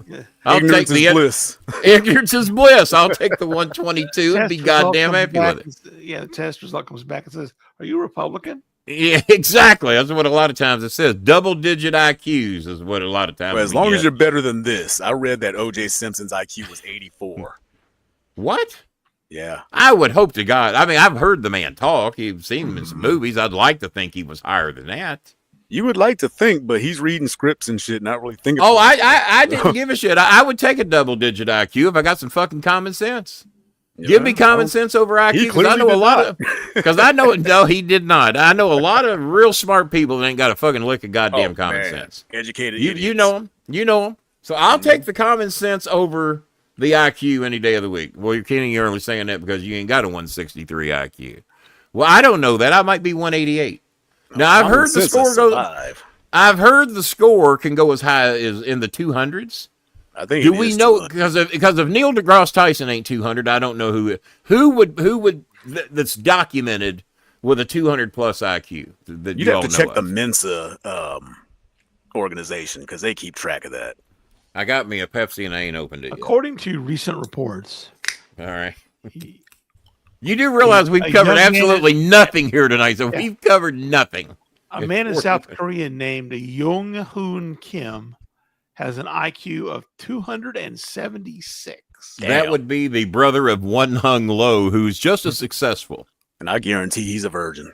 Ignorance is bliss. Ignorance is bliss. I'll take the 122 and be goddamn happy with it. The test result comes back and says, are you Republican? Yeah, exactly. That's what a lot of times it says. Double-digit IQs is what a lot of times. Well, as long as you're better than this. I read that O.J. Simpson's IQ was 84. What? Yeah. I would hope to God. I mean, I've heard the man talk. You've seen him in some movies. I'd like to think he was higher than that. You would like to think, but he's reading scripts and shit, not really thinking. Oh, I didn't give a shit. I would take a double-digit IQ if I got some fucking common sense. Give me common sense over IQ, because I know a lot of. Because I know no, he did not. I know a lot of real smart people that ain't got a fucking lick of goddamn common sense. Educated. You know them. You know them. So I'll take the common sense over the IQ any day of the week. Well, you're only saying that because you ain't got a 163 IQ. Well, I don't know that. I might be 188. Now I've heard the score go. I've heard the score can go as high as in the 200s. I think. Do we know because if Neil deGrasse Tyson ain't 200, I don't know who would that's documented with a 200 plus IQ. That You'd have to check the Mensa organization because they keep track of that. I got me a Pepsi and I ain't opened it yet. According to recent reports. All right. You do realize we've covered absolutely nothing here tonight, so we've covered nothing. A man in South Korea named Jung Hoon Kim has an IQ of 276. That would be the brother of One Hung Lo, who's just as successful. And I guarantee he's a virgin.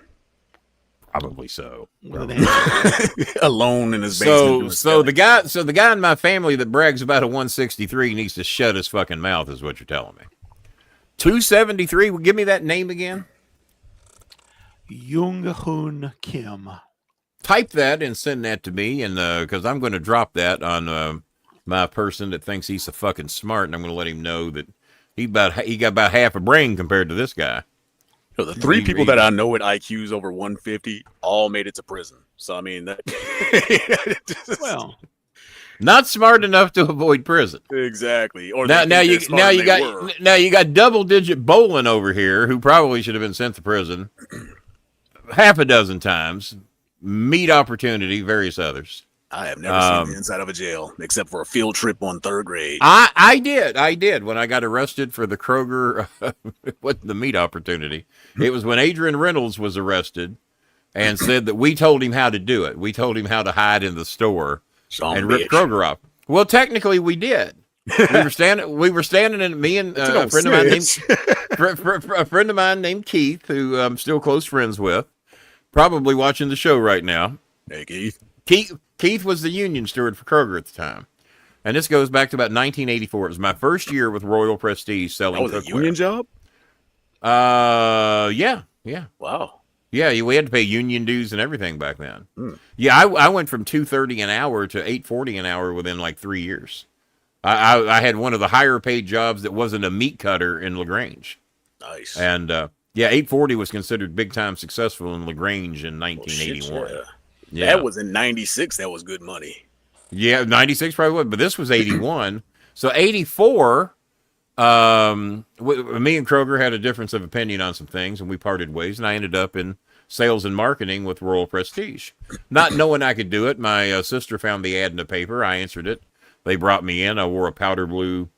Probably so. Alone in his basement. So the guy in my family that brags about a 163 needs to shut his fucking mouth, is what you're telling me. 273. Well, give me that name again. Jung Hoon Kim. Type that and send that to me, and because I'm going to drop that on my person that thinks he's so fucking smart, and I'm going to let him know that he got about half a brain compared to this guy. So the three people that I know with IQs over 150 all made it to prison. So I mean, Well, not smart enough to avoid prison. Exactly. Or now you got double digit Bolin over here, who probably should have been sent to prison half a dozen times. Meat Opportunity, various others. I have never seen the inside of a jail except for a field trip on third grade. I did when I got arrested for the Kroger, the Meat Opportunity. It was when Adrian Reynolds was arrested and said that we told him how to do it. We told him how to hide in the store and rip Kroger off. Well, technically we did. We were standing in me and a friend of mine named Keith, who I'm still close friends with, probably watching the show right now. Hey, Keith. Keith was the union steward for Kroger at the time. And this goes back to about 1984. It was my first year with Royal Prestige selling cookware. That was a union job? Yeah. Wow. Yeah, we had to pay union dues and everything back then. Yeah, I went from $2.30 an hour to $8.40 an hour within like 3 years. I had one of the higher paid jobs that wasn't a meat cutter in LaGrange. Nice. And $8.40 was considered big time successful in LaGrange in 1981. Yeah. That was in 96. That was good money. Yeah, 96 probably was, but this was 81. So 84, me and Kroger had a difference of opinion on some things, and we parted ways, and I ended up in sales and marketing with Royal Prestige. Not knowing I could do it, my sister found the ad in the paper. I answered it. They brought me in. I wore a powder blue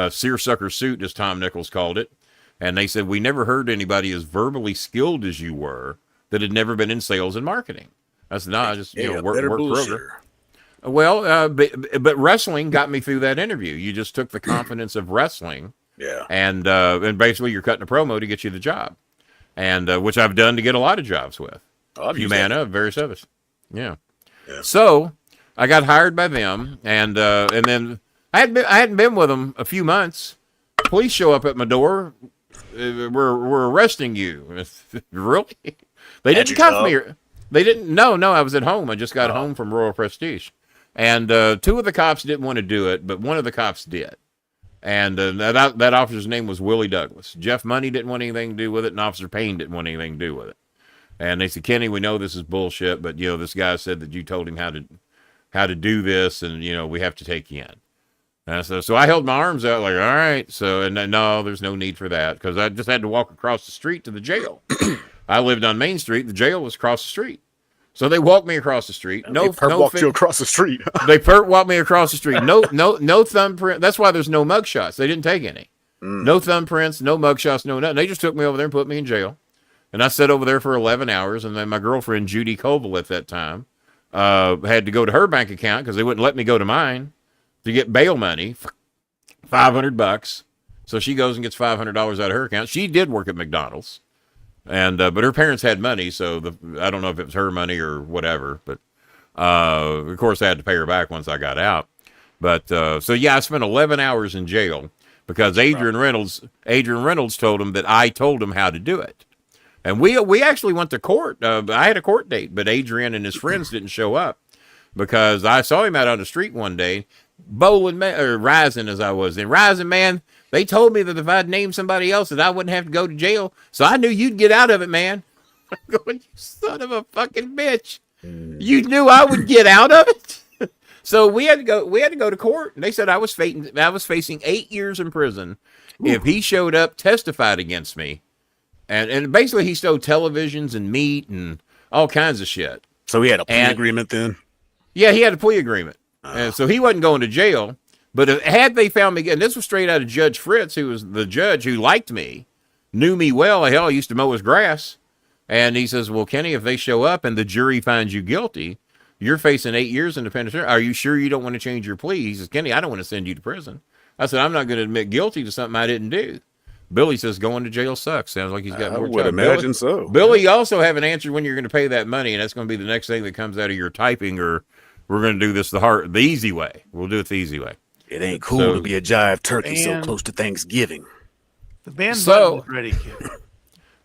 seersucker suit, as Tom Nichols called it. And they said, we never heard anybody as verbally skilled as you were that had never been in sales and marketing. I said, no, I just work Kroger. Well, but wrestling got me through that interview. You just took the confidence of wrestling, and basically you're cutting a promo to get you the job, and which I've done to get a lot of jobs with Humana, various others. Yeah. So I got hired by them, and then I hadn't been with them a few months. Police show up at my door. We're arresting you. Really? They didn't cuff me. They didn't. No, I was at home. I just got home from Royal Prestige. And two of the cops didn't want to do it, but one of the cops did. And that officer's name was Willie Douglas. Jeff Money didn't want anything to do with it, and Officer Payne didn't want anything to do with it. And they said, Kenny, we know this is bullshit, but, this guy said that you told him how to do this, and, we have to take you in. And so I held my arms out like, all right. So, and no, there's no need for that, because I just had to walk across the street to the jail. I lived on Main Street. The jail was across the street. So they walked me across the street. They walked you across the street. They walked me across the street. No thumbprint. That's why there's no mugshots. They didn't take any. No thumbprints, no mugshots, no nothing. They just took me over there and put me in jail. And I sat over there for 11 hours. And then my girlfriend, Judy Coble, at that time, had to go to her bank account because they wouldn't let me go to mine to get bail money, $500. So she goes and gets $500 out of her account. She did work at McDonald's. And but her parents had money, so I don't know if it was her money or whatever. But of course, I had to pay her back once I got out. But so yeah, I spent 11 hours in jail. because Adrian Reynolds told him that I told him how to do it. And we actually went to court. I had a court date, but Adrian and his friends didn't show up because I saw him out on the street one day, rising as I was. And rising, man, they told me that if I'd named somebody else that I wouldn't have to go to jail. So I knew you'd get out of it, man. I'm going, you son of a fucking bitch. You knew I would get out of it. So we had to go to court. And they said I was facing 8 years in prison if he showed up, testified against me. And basically he stole televisions and meat and all kinds of shit. So he had a plea agreement then? Yeah, he had a plea agreement. And so he wasn't going to jail. But had they found me, and this was straight out of Judge Fritz, who was the judge who liked me, knew me well. Hell, I used to mow his grass. And he says, well, Kenny, if they show up and the jury finds you guilty, you're facing 8 years in the penitentiary. Are you sure you don't want to change your plea? He says, Kenny, I don't want to send you to prison. I said, I'm not going to admit guilty to something I didn't do. Billy says going to jail sucks. Sounds like he's got more. I would imagine so. Billy, you also haven't answered when you're going to pay that money, and that's going to be the next thing that comes out of your typing, or we're going to do this the easy way. We'll do it the easy way. It ain't cool to be a jive turkey so close to Thanksgiving. The band button's ready, kid.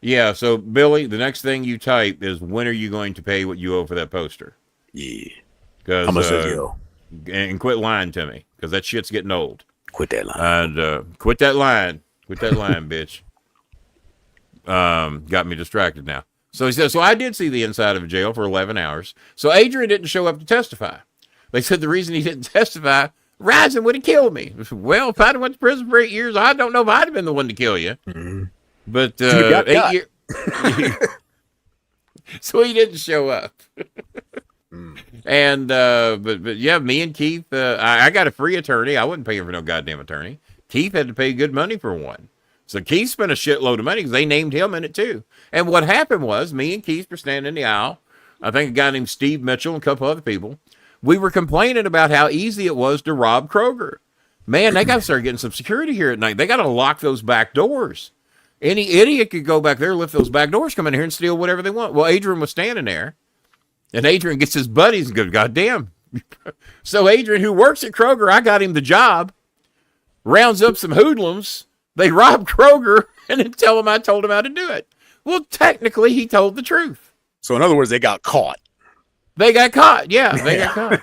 Yeah, so Billy, the next thing you type is when are you going to pay what you owe for that poster? Yeah. How much does you owe? And quit lying to me, because that shit's getting old. Quit that line. And quit that line. Quit that line, bitch. Got me distracted now. So he says, so I did see the inside of a jail for 11 hours. So Adrian didn't show up to testify. They said the reason he didn't testify, Rising would have killed me. Well, if I'd went to prison for 8 years, I don't know if I'd have been the one to kill you. Mm-hmm. But 8 years. So he didn't show up. And but yeah, me and Keith, I got a free attorney. I wasn't paying for no goddamn attorney. Keith had to pay good money for one. So Keith spent a shitload of money because they named him in it too. And what happened was me and Keith were standing in the aisle. I think a guy named Steve Mitchell and a couple other people. We were complaining about how easy it was to rob Kroger. Man, they got to start getting some security here at night. They got to lock those back doors. Any idiot could go back there, lift those back doors, come in here and steal whatever they want. Well, Adrian was standing there. And Adrian gets his buddies and goes, God damn. So Adrian, who works at Kroger, I got him the job, rounds up some hoodlums. They rob Kroger and then tell him I told him how to do it. Well, technically, he told the truth. So in other words, they got caught. They got caught. Yeah, they got caught.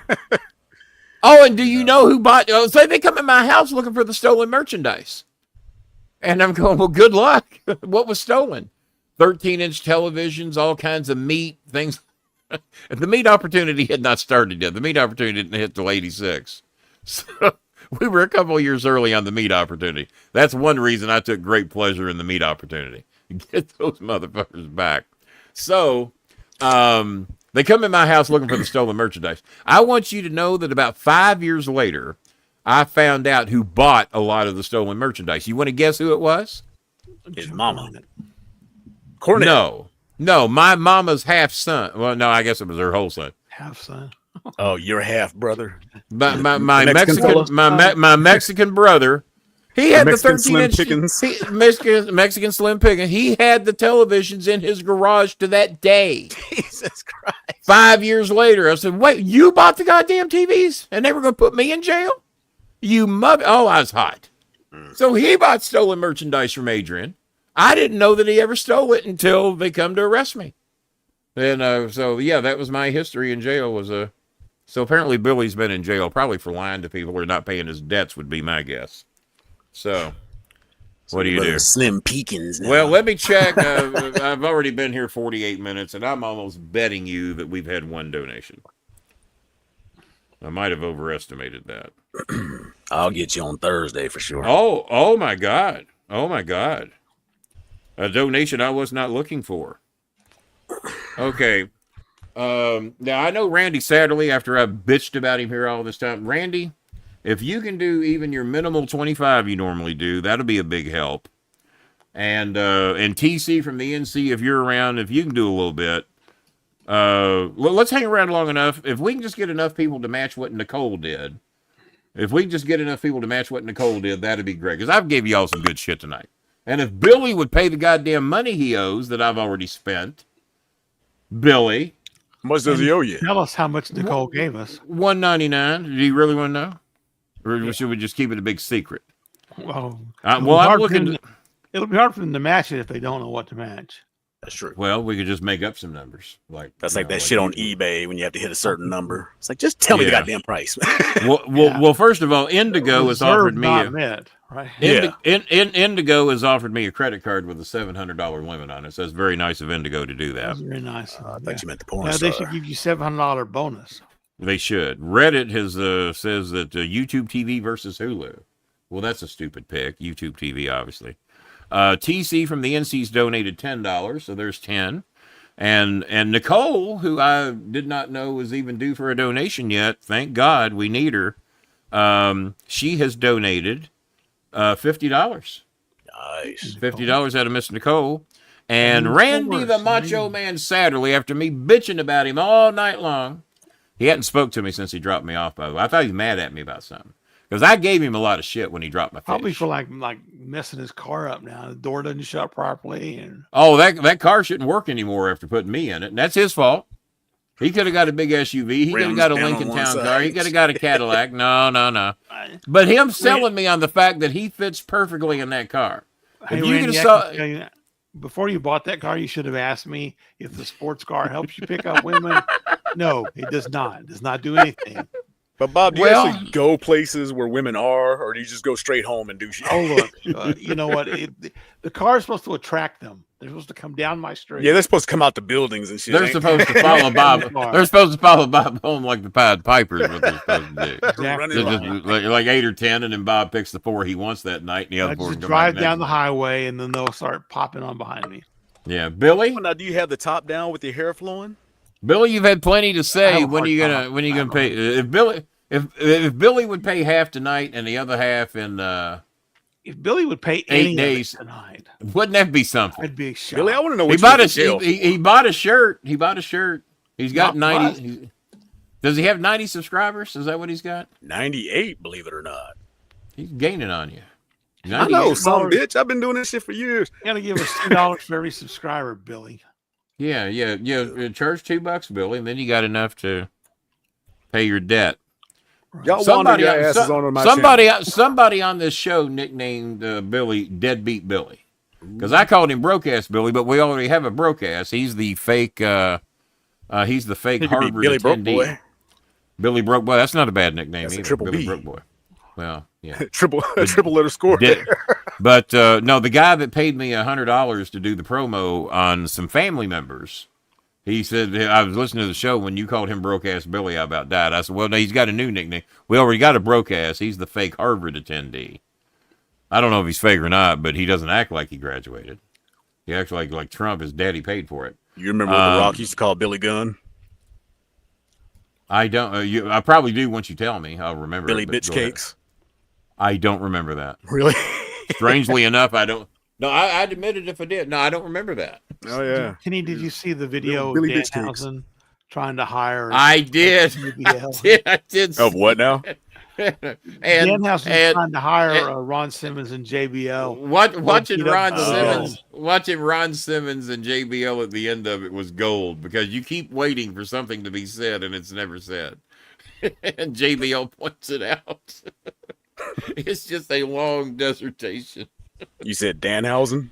Oh, and do you know who bought? Oh, so they come in my house looking for the stolen merchandise. And I'm going, well, good luck. What was stolen? 13-inch televisions, all kinds of meat, things. The meat opportunity had not started yet. The meat opportunity didn't hit till 86. So we were a couple of years early on the meat opportunity. That's one reason I took great pleasure in the meat opportunity. Get those motherfuckers back. So they come in my house looking for the stolen merchandise. I want you to know that about 5 years later, I found out who bought a lot of the stolen merchandise. You want to guess who it was? His mama. Cornette. No, my mama's half son. Well, no, I guess it was her whole son. Half son. Oh, your half brother. My Mexican brother. He had the 13-inch Mexican Slim Pickens. He had the televisions in his garage to that day. Jesus Christ. 5 years later, I said, wait, you bought the goddamn TVs and they were going to put me in jail? You mother. Oh, I was hot. So he bought stolen merchandise from Adrian. I didn't know that he ever stole it until they come to arrest me. And so, yeah, that was my history in jail. So apparently Billy's been in jail, probably for lying to people or not paying his debts would be my guess. So what do you do? Slim Peekins now. Well, let me check. I've already been here 48 minutes, and I'm almost betting you that we've had one donation. I might have overestimated that. I'll get you on Thursday for sure. Oh my God. Oh, my God. A donation I was not looking for. Okay. Now, I know Randy Satterley, after I've bitched about him here all this time. Randy, if you can do even your minimal 25 you normally do, that'll be a big help. And TC from the NC, if you're around, if you can do a little bit. Let's hang around long enough. If we can just get enough people to match what Nicole did. If we can just get enough people to match what Nicole did, that'd be great. Because I've gave you all some good shit tonight. And if Billy would pay the goddamn money he owes that I've already spent, Billy. How much does he owe you? Tell us how much Nicole gave us. $199. Do you really want to know? Or should we just keep it a big secret? Well, Well, I'm looking. It'll be hard for them to match it if they don't know what to match. That's true. Well, we could just make up some numbers. That's like that shit on eBay when you have to hit a certain number. It's like, just tell me the goddamn price. Well, first of all, Indigo has offered me Indigo has offered me a credit card with a $700 limit on it. So it's very nice of Indigo to do that. That's very nice. I thought you meant the porn Now, star. they should give you $700 bonus. They should. Reddit has says that YouTube TV versus Hulu. Well, that's a stupid pick. YouTube TV, obviously. TC from the NC's donated $10, so there's 10. And Nicole, who I did not know was even due for a donation yet, thank God, we need her. She has donated $50. Nice. $50 out of Miss Nicole. And Randy the Macho Man Satterley, after me bitching about him all night long, he hadn't spoke to me since he dropped me off, by the way. I thought he was mad at me about something. Because I gave him a lot of shit when he dropped my fish. Probably for like messing his car up now. The door doesn't shut properly. And that car shouldn't work anymore after putting me in it. And that's his fault. He could have got a big SUV. He could have got a Lincoln Town car. He could have got a Cadillac. No. But him selling me on the fact that he fits perfectly in that car. Hey, Randy, before you bought that car, you should have asked me if the sports car helps you pick up women. No, it does not. It does not do anything. But Bob, do you actually go places where women are, or do you just go straight home and do shit? Oh, look, you know what? The car is supposed to attract them. They're supposed to come down my street. Yeah, they're supposed to come out the buildings and shit. They're supposed to follow Bob. They're supposed to follow Bob home like the Pied Pipers. What they're supposed to do. Exactly. Like 8 or 10, and then Bob picks the 4 he wants that night, and the other 4 just drive down the highway, and then they'll start popping on behind me. Yeah, Billy. Now, do you have the top down with your hair flowing? Billy, you've had plenty to say. When are you gonna pay? If Billy would pay half tonight and the other half in if Billy would pay 8 days tonight, wouldn't that be something? I'd be shocked. Billy, I want to know what he bought a shirt. He bought a shirt. He's got 90. Does he have 90 subscribers? Is that what he's got? 98, believe it or not. He's gaining on you. I know, some bitch. I've been doing this shit for years. You gotta give us $2 for every subscriber, Billy. Yeah. Charge $2, Billy, and then you got enough to pay your debt. Y'all somebody on this show nicknamed Billy Deadbeat Billy, because I called him Broke-Ass Billy, but we already have a Broke-Ass. He's the fake. He's the fake Harvard Billy attendee. Broke Boy. Billy Broke Boy. That's not a bad nickname That's either. Triple Billy B. Broke Boy. Well, yeah. triple letter score. But no, the guy that paid me $100 to do the promo on some family members, he said, I was listening to the show when you called him Broke-Ass Billy, I about died. I said, well, no, he's got a new nickname. We already got a Broke-Ass. He's the fake Harvard attendee. I don't know if he's fake or not, but he doesn't act like he graduated. He acts like Trump, his daddy paid for it. You remember what The Rock used to call Billy Gunn? I don't. I probably do once you tell me. I'll remember. Billy Bitch Cakes. I don't remember that. Really? Strangely enough, I don't. No, I'd admit it if I did. No, I don't remember that. Oh, yeah. Kenny, did you see the video of Billy Danhausen trying to hire? I did. I did. Of what now? Danhausen trying to hire Ron Simmons and JBL. Watching Ron Simmons and JBL at the end of it was gold, because you keep waiting for something to be said and it's never said. And JBL points it out. It's just a long dissertation. You said Danhausen?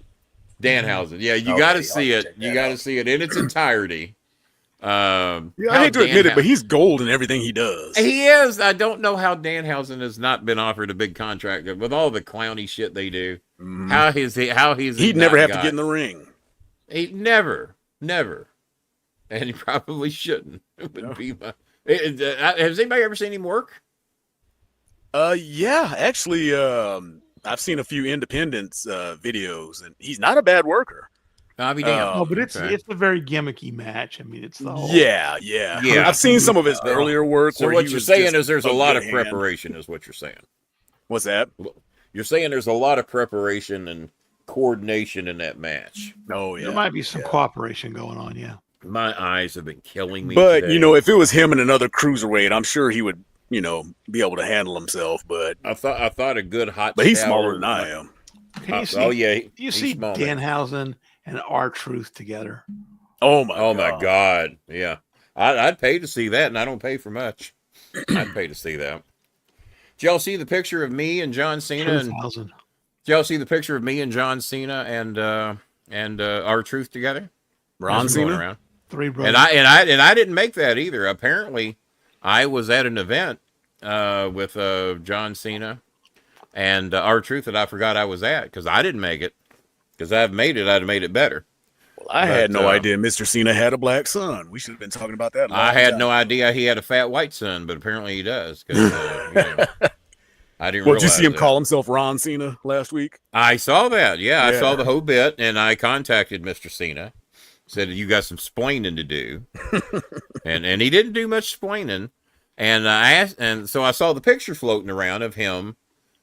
Danhausen. Yeah, you got to see it. You got to see it in its entirety. I hate to admit it, but he's gold in everything he does. He is. I don't know how Danhausen has not been offered a big contract with all the clowny shit they do. He'd never have to get in the ring. He never, and he probably shouldn't. It would be has anybody ever seen him work? Yeah, actually, I've seen a few Independence videos, and he's not a bad worker. I'll be damned. No, but it's a very gimmicky match. I mean, it's the whole. Yeah. I've seen some of his earlier work. So what you're saying is there's a lot of preparation, is what you're saying. What's that? You're saying there's a lot of preparation and coordination in that match. Oh yeah, there might be some cooperation going on. Yeah. My eyes have been killing me. But today. if it was him and another cruiserweight, I'm sure he would, be able to handle himself. But I thought a good hot. But he's smaller than I am. Do you see Danhausen and R-Truth together? Oh my God! Yeah, I'd pay to see that, and I don't pay for much. I'd pay to see that. Did y'all see the picture of me and John Cena? And 2,000. did y'all see the picture of me and John Cena and R-Truth together? Ron That's going Cena? around. 3 brothers. And I didn't make that either. Apparently, I was at an event with John Cena and R-Truth that I forgot I was at because I didn't make it. Because I'd have made it better. Well, I had no idea Mr. Cena had a black son. We should have been talking about that. I had no idea he had a fat white son, but apparently he does. 'Cause, I didn't. Well, did you realize see him that. call himself Ron Cena last week? I saw that. Yeah, I Yeah. saw the whole bit, and I contacted Mr. Cena. Said you got some splaining to do, and he didn't do much splaining. And I asked, and so I saw the picture floating around of him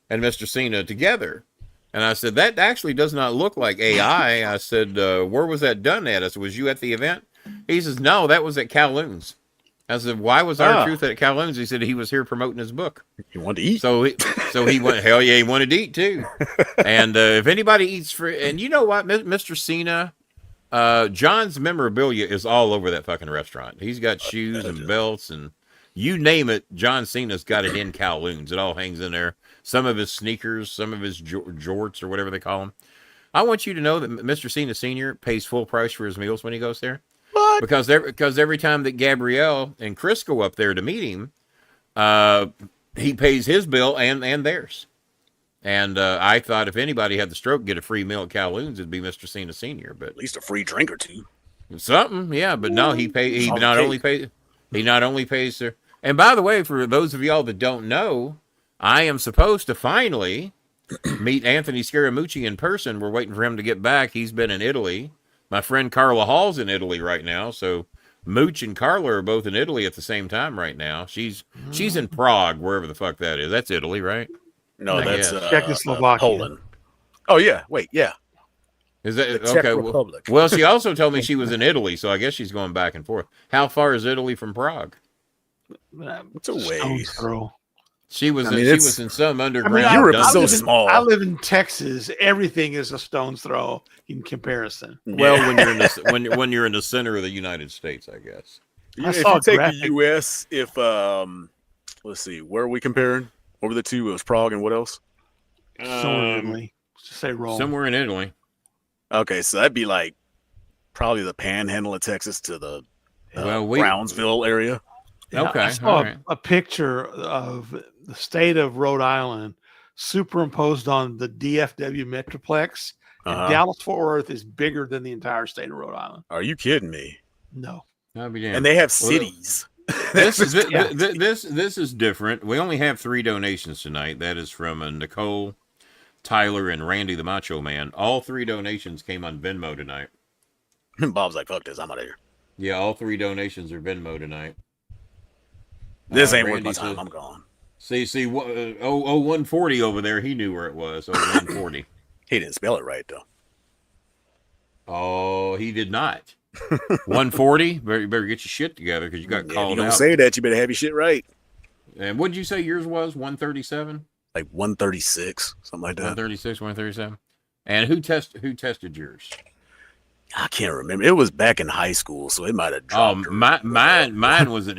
and Mr. Cena together. And I said, that actually does not look like AI. I said, where was that done at? I said, was you at the event? He says, no, that was at Kowloon's. I said, why was R-Truth at Kowloon's? He said he was here promoting his book. He wanted to eat. So he went, hell yeah, he wanted to eat too. And if anybody eats free, and you know what, Mr. Cena, John's memorabilia is all over that fucking restaurant. He's got shoes and belts and you name it, John Cena's got it in Kowloon's. It all hangs in there. Some of his sneakers, some of his jorts or whatever they call them. I want you to know that Mr. Cena Sr. pays full price for his meals when he goes there. What? Because every time that Gabrielle and Chris go up there to meet him, he pays his bill and theirs. And I thought if anybody had the stroke, get a free meal at Kowloon's, it'd be Mr. Cena Sr. But At least a free drink or two. something, yeah. But no, he not only pays their. And by the way, for those of y'all that don't know, I am supposed to finally meet Anthony Scaramucci in person. We're waiting for him to get back. He's been in Italy. My friend Carla Hall's in Italy right now. So Mooch and Carla are both in Italy at the same time right now. She's in Prague, wherever the fuck that is. That's Italy, right? No, that's Czechoslovakia. Poland. Oh, yeah. Wait, yeah. Is that The Czech okay? Republic. Well, she also told me she was in Italy, so I guess she's going back and forth. How far is Italy from Prague? It's a ways. Throw. She was I mean, she was in some underground. Europe is dungeon. so small. I live in Texas. Everything is a stone's throw in comparison. Well, when you're in the when you're in the center of the United States, I guess. Yeah, I if saw you a take graphic. the U.S., if let's see, where are we comparing? What were the two? It was Prague and what else? Somewhere in Italy. Let's just say Rome. Somewhere in Italy. Okay, so that'd be like probably the panhandle of Texas to the Brownsville area. Yeah, Okay, I saw all right. a picture of the state of Rhode Island superimposed on the DFW Metroplex. And Dallas Fort Worth is bigger than the entire state of Rhode Island. Are you kidding me? No. I'll be damned. And they have cities. This is different. We only have 3 donations tonight. That is from Nicole, Tyler, and Randy the Macho Man. All 3 donations came on Venmo tonight. Bob's like, fuck this, I'm out of here. Yeah, all 3 donations are Venmo tonight. This ain't worth Randy my time. says- I'm gone. See, 140 over there. He knew where it was. 140. He didn't spell it right though. Oh, he did not. 140. Better get your shit together because you got If you called don't out. say that, you better have your shit right. And what did you say yours was? 137. Like 136, something like that. 136, 137. And who tested yours? I can't remember. It was back in high school, so it might have dropped. Mine was an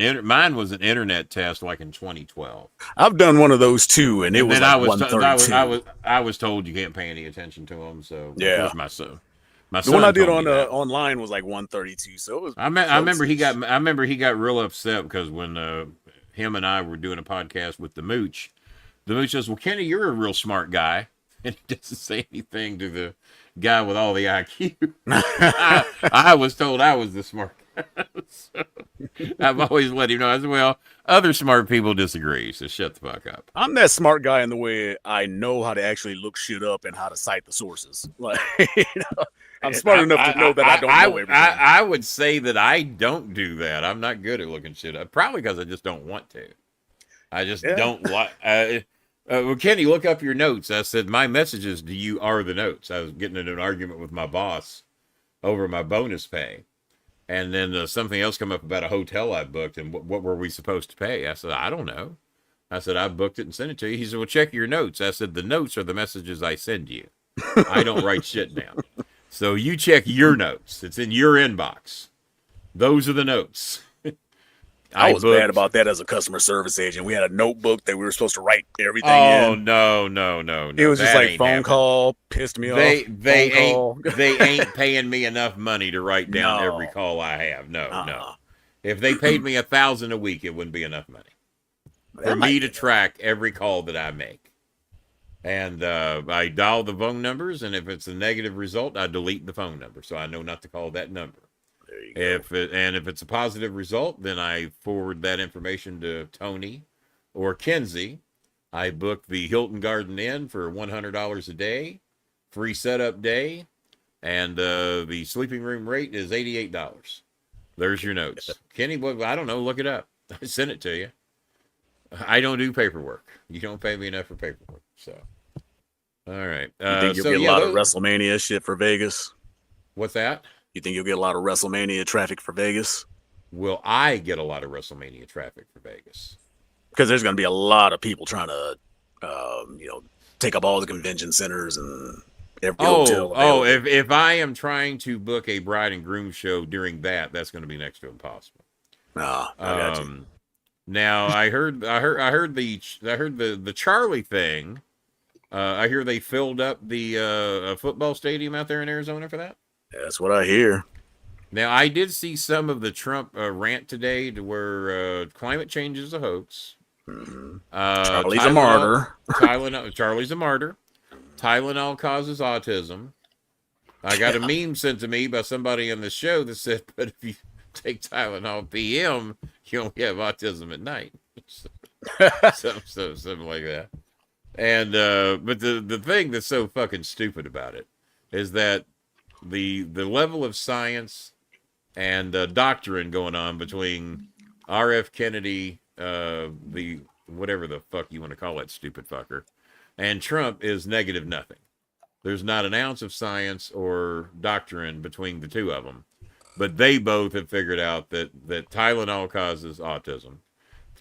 internet test like in 2012. I've done one of those too, and it was And like I was 132. I was told you can't pay any attention to them. So Yeah. of course my son. The one I did told on me that. online was like 132. So it was. I remember he got real upset because when him and I were doing a podcast with the Mooch says, "Well, Kenny, you're a real smart guy," and he doesn't say anything to the guy with all the IQ. I was told I was the smart guy. So I've always let him know. I said, "Well, other smart people disagree, so shut the fuck up." I'm that smart guy in the way I know how to actually look shit up and how to cite the sources. Like, I'm smart enough to know that I don't know everything. I would say that I don't do that. I'm not good at looking shit up. Probably because I just don't want to. I just don't like. Well, Kenny, look up your notes. I said my messages to you are the notes. I was getting in an argument with my boss over my bonus pay, and then something else come up about a hotel I booked and what were we supposed to pay? I said I don't know. I said I booked it and sent it to you. He said, well, check your notes. I said the notes are the messages I send you. I don't write shit down. So you check your notes. It's in your inbox. Those are the notes. I was bad about that as a customer service agent. We had a notebook that we were supposed to write everything in. Oh, no. It was just like phone call, pissed me off. They ain't paying me enough money to write down every call I have. No. If they paid me $1,000 a week, it wouldn't be enough money for me to track every call that I make. And I dial the phone numbers, and if it's a negative result, I delete the phone number, so I know not to call that number. There you go. If it's a positive result, then I forward that information to Tony or Kenzie. I book the Hilton Garden Inn for $100 a day, free setup day, and the sleeping room rate is $88. There's your notes. Kenny, I don't know, look it up. I sent it to you. I don't do paperwork. You don't pay me enough for paperwork. So, all right. You think you'll get a lot of WrestleMania shit for Vegas? What's that? You think you'll get a lot of WrestleMania traffic for Vegas? Will I get a lot of WrestleMania traffic for Vegas? Because there's going to be a lot of people trying to, take up all the convention centers and every hotel. If I am trying to book a bride and groom show during that's going to be next to impossible. I got you. Now I heard the Charlie thing. I hear they filled up the football stadium out there in Arizona for that. That's what I hear. Now I did see some of the Trump rant today, to where climate change is a hoax. Mm-hmm. Charlie's a martyr. Charlie's a martyr. Tylenol causes autism. I got a meme sent to me by somebody on the show that said, "But if you take Tylenol PM, you only have autism at night." Something like that. And but the thing that's so fucking stupid about it is that the level of science and doctrine going on between R.F. Kennedy, the whatever the fuck you want to call that stupid fucker, and Trump is negative nothing. There's not an ounce of science or doctrine between the two of them. But they both have figured out that Tylenol causes autism.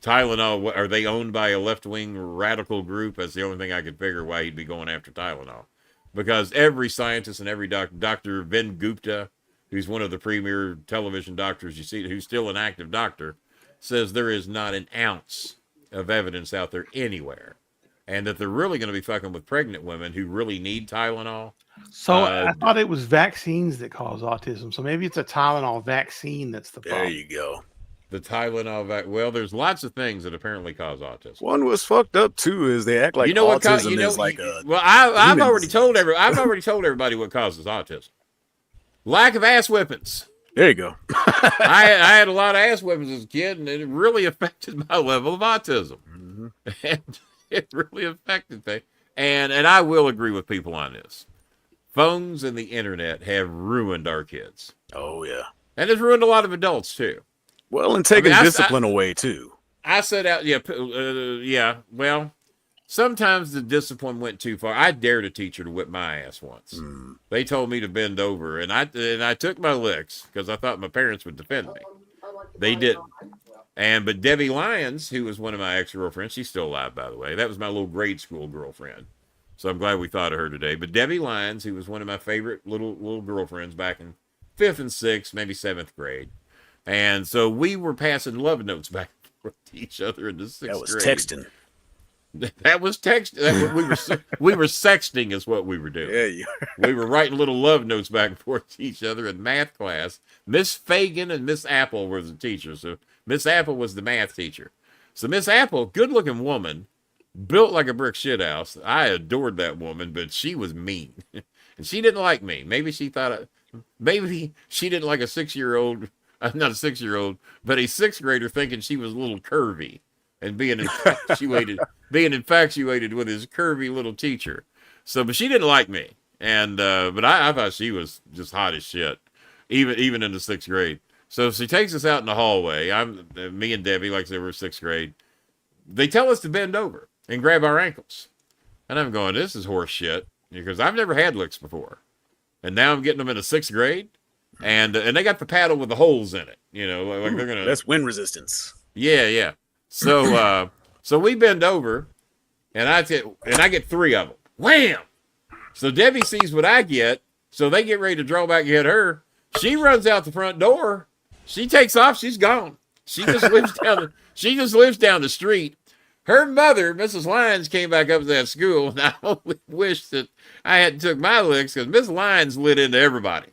Tylenol, are they owned by a left-wing radical group? That's the only thing I could figure why he'd be going after Tylenol. Because every scientist and every Dr. Vin Gupta, who's one of the premier television doctors you see, who's still an active doctor, says there is not an ounce of evidence out there anywhere. And that they're really going to be fucking with pregnant women who really need Tylenol. So I thought it was vaccines that cause autism. So maybe it's a Tylenol vaccine that's the problem. There you go. The Tylenol well, there's lots of things that apparently cause autism. One was fucked up too, is they act like autism is like a. Well, I've already told everybody what causes autism. Lack of ass whippings. There you go. I had a lot of ass whippings as a kid, and it really affected my level of autism. Mm-hmm. And it really affected things. And I will agree with people on this. Phones and the internet have ruined our kids. Oh, yeah. And it's ruined a lot of adults, too. Well, and taking discipline away, too. I said out, well, sometimes the discipline went too far. I dared a teacher to whip my ass once. Mm. They told me to bend over, and I took my licks because I thought my parents would defend me. They didn't. But Debbie Lyons, who was one of my ex-girlfriends, she's still alive, by the way. That was my little grade school girlfriend. So I'm glad we thought of her today. But Debbie Lyons, who was one of my favorite little girlfriends back in 5th and 6th, maybe 7th grade. And so we were passing love notes back and forth to each other in the 6th grade. That was texting. That was texting. We were sexting is what we were doing. Yeah, we were writing little love notes back and forth to each other in math class. Miss Fagan and Miss Apple were the teachers. So Miss Apple was the math teacher. So Miss Apple, good-looking woman, built like a brick shithouse. I adored that woman, but she was mean. And she didn't like me. Maybe she thought, maybe she didn't like a 6-year-old, not a 6-year-old, but a 6th grader thinking she was a little curvy and being infatuated with his curvy little teacher. So, but she didn't like me. And, but I thought she was just hot as shit, even in the 6th grade. So she takes us out in the hallway. Me and Debbie, like I said, we're 6th grade. They tell us to bend over and grab our ankles. And I'm going, this is horse shit, because I've never had licks before. And now I'm getting them in the 6th grade. And they got the paddle with the holes in it. You know, like they're going to. That's wind resistance. Yeah. So, so we bend over, and I get 3 of them. Wham! So Debbie sees what I get. So they get ready to draw back and hit her. She runs out the front door. She takes off. She's gone. She just lives down the street. Her mother, Mrs. Lyons, came back up to that school, and I only wish that I hadn't took my licks because Miss Lyons lit into everybody.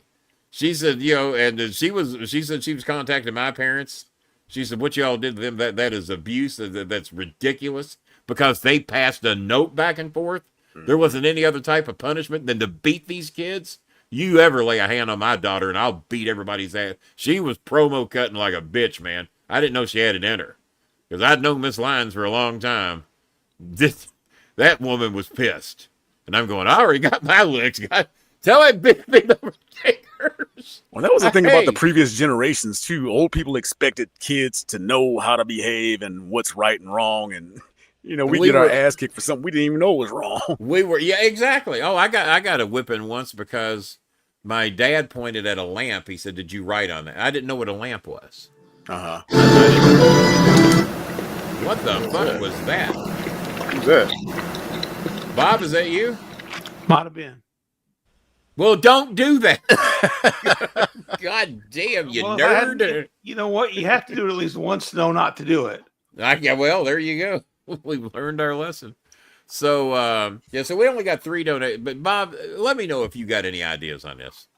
She said, and she said she was contacting my parents. She said, what y'all did to them, that is abuse. That's ridiculous because they passed a note back and forth. There wasn't any other type of punishment than to beat these kids. You ever lay a hand on my daughter and I'll beat everybody's ass. She was promo cutting like a bitch, man. I didn't know she had it in her. Because I'd known Miss Lyons for a long time. That woman was pissed. And I'm going, I already got my licks. Tell that bitch they don't take hers. Well, that was the thing about the previous generations, too. Old people expected kids to know how to behave and what's right and wrong. And, we get our ass kicked for something we didn't even know was wrong. Yeah, exactly. Oh, I got a whipping once because my dad pointed at a lamp. He said, did you write on that? I didn't know what a lamp was. Uh-huh. What the fuck was that? Who's that? Bob, is that you? Might have been. Well, don't do that. God damn, you nerd. You know what? You have to do it at least once to know not to do it. Yeah, well, there you go. We've learned our lesson. So, so we only got 3 donations. But, Bob, let me know if you got any ideas on this.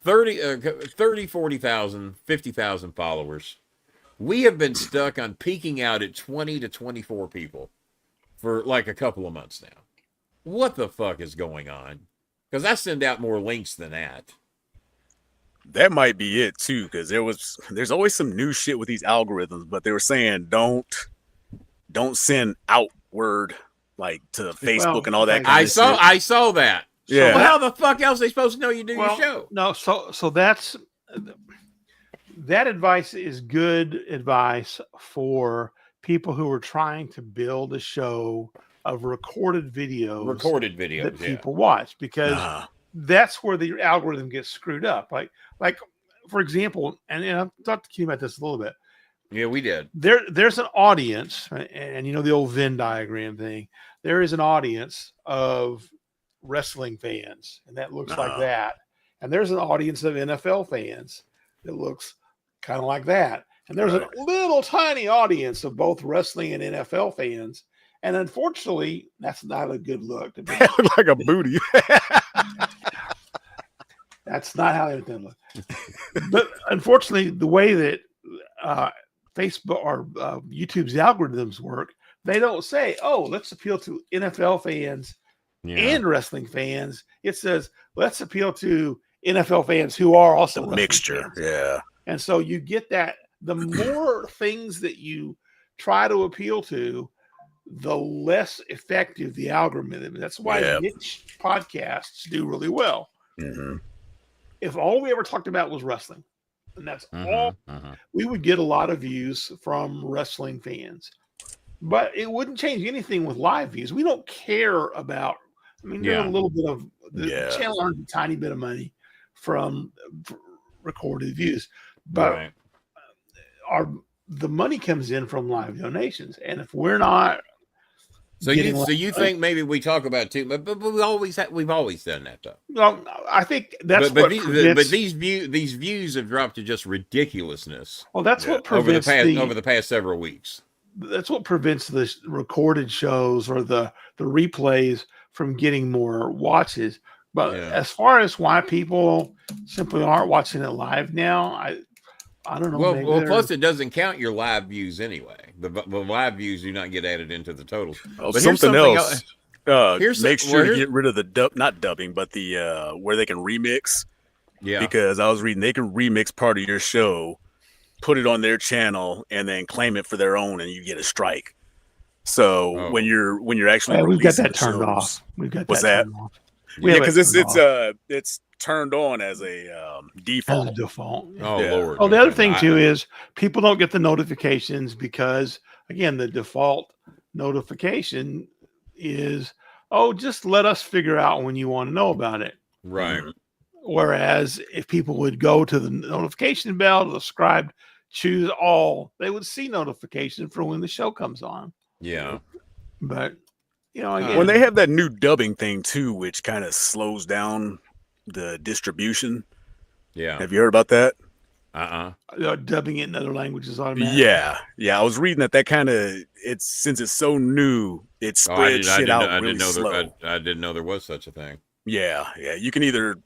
30, 40,000, 50,000 followers. We have been stuck on peaking out at 20 to 24 people for like a couple of months now. What the fuck is going on? Because I send out more links than that. That might be it too, because there's always some new shit with these algorithms, but they were saying don't send outward like to Facebook and all that kind of shit. I saw that. Yeah. So how the fuck else are they supposed to know you do your show? No, so that advice is good advice for people who are trying to build a show of recorded videos that people watch, because that's where the algorithm gets screwed up. Like for example, and I've talked to you about this a little bit. Yeah, we did. There's an audience, and the old Venn diagram thing. There is an audience of wrestling fans, and that looks like that. And there's an audience of NFL fans that looks kind of like that. And there's a little tiny audience of both wrestling and NFL fans. And unfortunately, that's not a good look. Like a booty. That's not how everything looks. But unfortunately, the way that Facebook or YouTube's algorithms work, they don't say, oh, let's appeal to NFL fans and wrestling fans. It says, let's appeal to NFL fans who are also a mixture. Fans. Yeah. And so you get that. The more things that you try to appeal to, the less effective the algorithm. That's why niche podcasts do really well. Mm-hmm. If all we ever talked about was wrestling, and that's all, we would get a lot of views from wrestling fans. But it wouldn't change anything with live views. We don't care about. I mean, there's a little bit of the channel earns a tiny bit of money from recorded views, but the money comes in from live donations, and if we're not, so you think maybe we talk about too, but we've always done that though. Well, I think that's but these views have dropped to just ridiculousness. Well, that's what prevents over the past several weeks. That's what prevents the recorded shows or the replays from getting more watches. But as far as why people simply aren't watching it live now, I don't know. Well, plus it doesn't count your live views anyway. The live views do not get added into the total. Oh, but something else. Make sure to get rid of the not dubbing, but the where they can remix. Yeah. Because I was reading they can remix part of your show, put it on their channel, and then claim it for their own, and you get a strike. So when you're actually we've got that turned off. We've got that turned off. Yeah, because it's turned on as a default. As a default. Oh Lord. Oh, the other thing too is people don't get the notifications because again the default notification is just let us figure out when you want to know about it. Right. Whereas if people would go to the notification bell to subscribe, choose all, they would see notification for when the show comes on. Yeah. But again, when they have that new dubbing thing too, which kind of slows down the distribution. Yeah. Have you heard about that? Dubbing it in other languages automatically. Yeah. I was reading that kind of since it's so new, it spreads shit out really slow. I didn't know there was such a thing. Yeah. You can either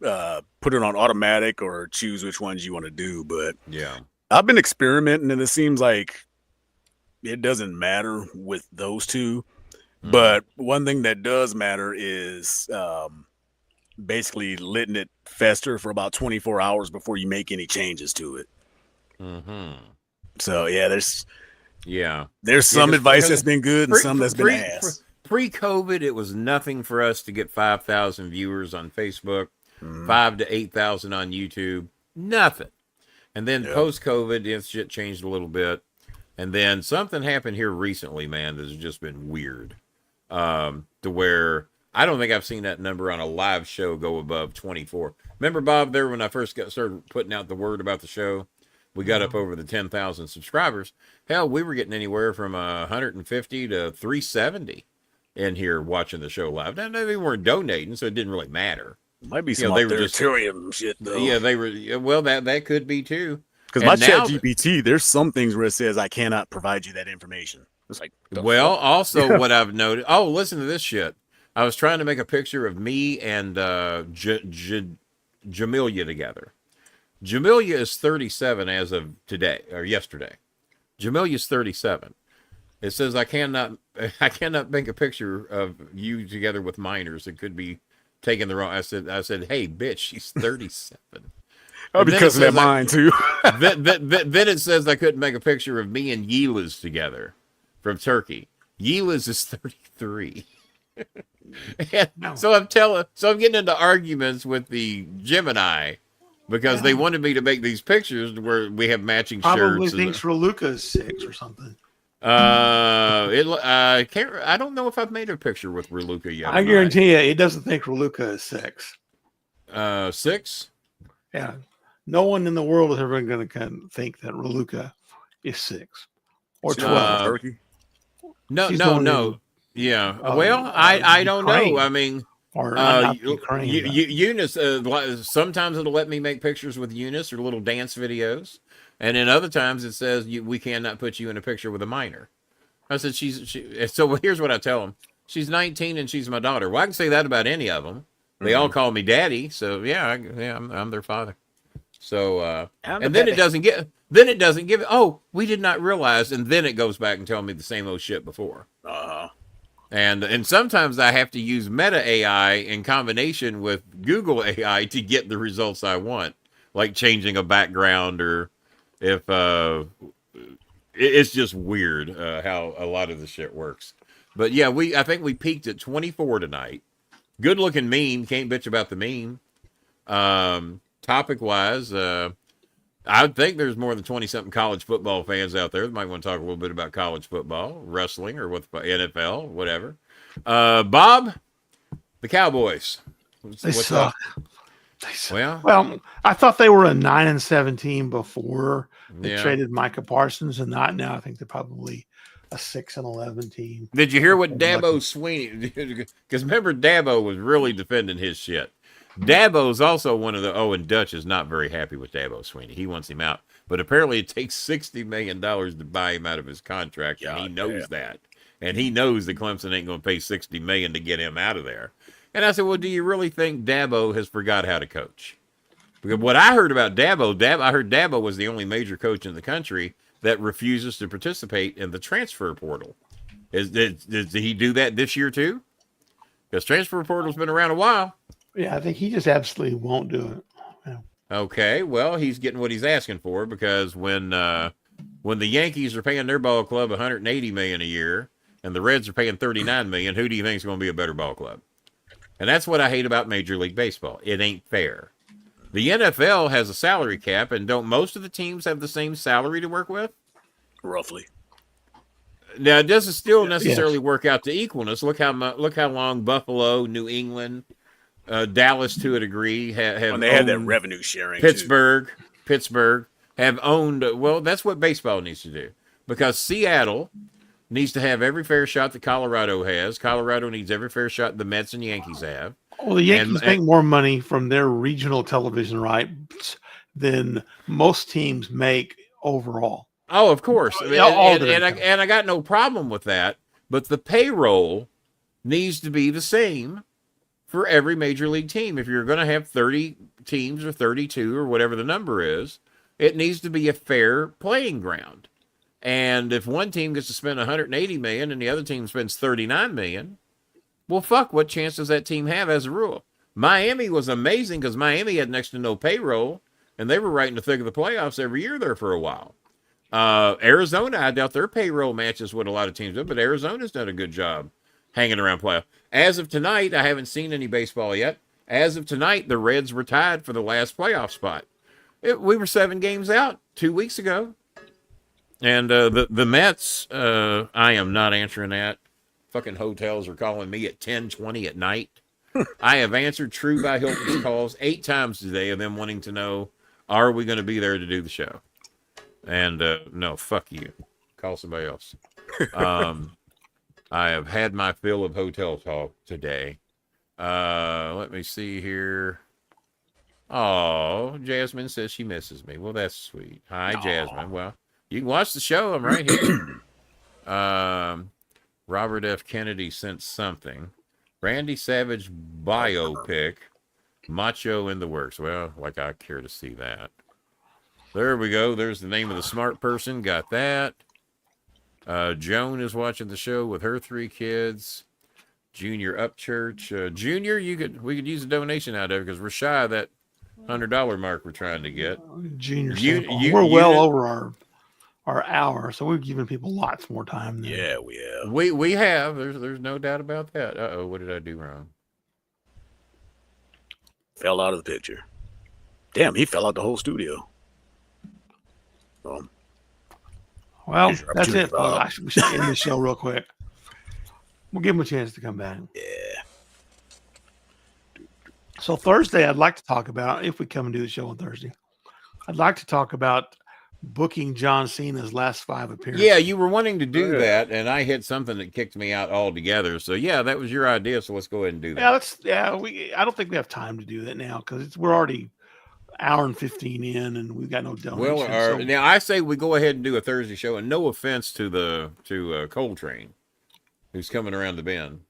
put it on automatic or choose which ones you want to do. But yeah, I've been experimenting, and it seems like it doesn't matter with those two. But one thing that does matter is basically letting it fester for about 24 hours before you make any changes to it. So there's some advice that's been good and some that's been ass. Pre-COVID, it was nothing for us to get 5,000 viewers on Facebook, 5,000 to 8,000 on YouTube, nothing. And then post-COVID, the shit changed a little bit. And then something happened here recently, man, that's just been weird. To where I don't think I've seen that number on a live show go above 24. Remember, Bob, there when I first started putting out the word about the show, we got up over the 10,000 subscribers. Hell, we were getting anywhere from 150 to 370 in here watching the show live. Now, they weren't donating, so it didn't really matter. Might be some Ethereum shit, though. Yeah, they were. Well, that could be, too. Because my Chat GPT, there's some things where it says I cannot provide you that information. It's like, also what I've noted. Oh, listen to this shit. I was trying to make a picture of me and Jamelia together. Jamelia is 37 as of today or yesterday. Jamelia's 37. It says I cannot make a picture of you together with minors. It could be taken the wrong. I said, hey, bitch, she's 37. Oh, because of that mine too. then it says I couldn't make a picture of me and Yeliz together from Turkey. Yeliz is 33. So I'm getting into arguments with the Gemini because they wanted me to make these pictures where we have matching shirts. Probably thinks Raluca is 6 or something. I don't know if I've made a picture with Raluca yet. I guarantee you, it doesn't think Raluca is 6. 6? Yeah. No one in the world is ever going to think that Raluca is 6 or 12. Turkey? No. Yeah. I don't know. I mean, Eunice, sometimes it'll let me make pictures with Eunice or little dance videos. And then other times it says we cannot put you in a picture with a minor. I said, so here's what I tell them. She's 19 and she's my daughter. Well, I can say that about any of them. They all call me daddy. So I'm their father. So, and then it doesn't give it. Oh, we did not realize. And then it goes back and tell me the same old shit before. And sometimes I have to use Meta AI in combination with Google AI to get the results I want, like changing a background or if it's just weird how a lot of the shit works. But yeah, I think we peaked at 24 tonight. Good looking meme. Can't bitch about the meme. Topic wise, I think there's more than 20 something college football fans out there that might want to talk a little bit about college football, wrestling, or with NFL, whatever. Bob, the Cowboys. They suck. Well, I thought they were a 9-7 team before they traded Micah Parsons, and not now. I think they're probably a 6-11 team. Did you hear what Dabo Sweeney? Because remember, Dabo was really defending his shit. Dabo's also one of the. Oh, and Dutch is not very happy with Dabo Sweeney. He wants him out, but apparently it takes $60 million to buy him out of his contract, and he knows that. And he knows that Clemson ain't going to pay $60 million to get him out of there. And I said, well, do you really think Dabo has forgot how to coach? Because what I heard about Dabo, I heard Dabo was the only major coach in the country that refuses to participate in the transfer portal. Did he do that this year too? Because transfer portal's been around a while. Yeah, I think he just absolutely won't do it. Yeah. Okay, well, he's getting what he's asking for because when the Yankees are paying their ball club $180 million a year and the Reds are paying $39 million, who do you think is going to be a better ball club? And that's what I hate about Major League Baseball. It ain't fair. The NFL has a salary cap, and don't most of the teams have the same salary to work with? Roughly. Now, it doesn't still necessarily work out to equalness. Look how long Buffalo, New England, Dallas to a degree have they had that revenue sharing. Pittsburgh have owned. Well, that's what baseball needs to do because Seattle needs to have every fair shot that Colorado has. Colorado needs every fair shot the Mets and Yankees have. Well, the Yankees make more money from their regional television rights than most teams make overall. Oh, of course. And I got no problem with that. But the payroll needs to be the same for every major league team. If you're going to have 30 teams or 32 or whatever the number is, it needs to be a fair playing ground. And if one team gets to spend $180 million and the other team spends $39 million, well, fuck, what chance does that team have as a rule? Miami was amazing because Miami had next to no payroll, and they were right in the thick of the playoffs every year there for a while. Arizona, I doubt their payroll matches what a lot of teams do, but Arizona's done a good job hanging around playoff. As of tonight, I haven't seen any baseball yet. As of tonight, the Reds were tied for the last playoff spot. We were 7 games out 2 weeks ago. And the Mets, I am not answering that. Fucking hotels are calling me at 10:20 at night. I have answered True by Hilton's calls 8 times today of them wanting to know, are we going to be there to do the show? And no, fuck you. Call somebody else. I have had my fill of hotel talk today. Let me see here. Oh, Jasmine says she misses me. Well, that's sweet. Hi, Jasmine. Well, you can watch the show. I'm right here. Robert F. Kennedy sent something. Randy Savage biopic. Macho in the works. Well, like I care to see that. There we go. There's the name of the smart person. Got that. Joan is watching the show with her 3 kids. Junior Upchurch. Junior, we could use a donation out of it because we're shy of that $100 mark we're trying to get. Junior, we're well over our hour, so we've given people lots more time. Yeah, we have. We have. There's no doubt about that. Uh-oh, what did I do wrong? Fell out of the picture. Damn, he fell out the whole studio. Well, that's it. We should end the show real quick. We'll give him a chance to come back. Yeah. So Thursday, I'd like to talk about, if we come and do the show on Thursday, I'd like to talk about booking John Cena's last 5 appearances. Yeah, you were wanting to do that, and I hit something that kicked me out altogether. So yeah, that was your idea. So let's go ahead and do that. I don't think we have time to do that now because we're already hour and 15 in, and we've got no donation. Well, now I say we go ahead and do a Thursday show, and no offense to Coltrane, who's coming around the bend.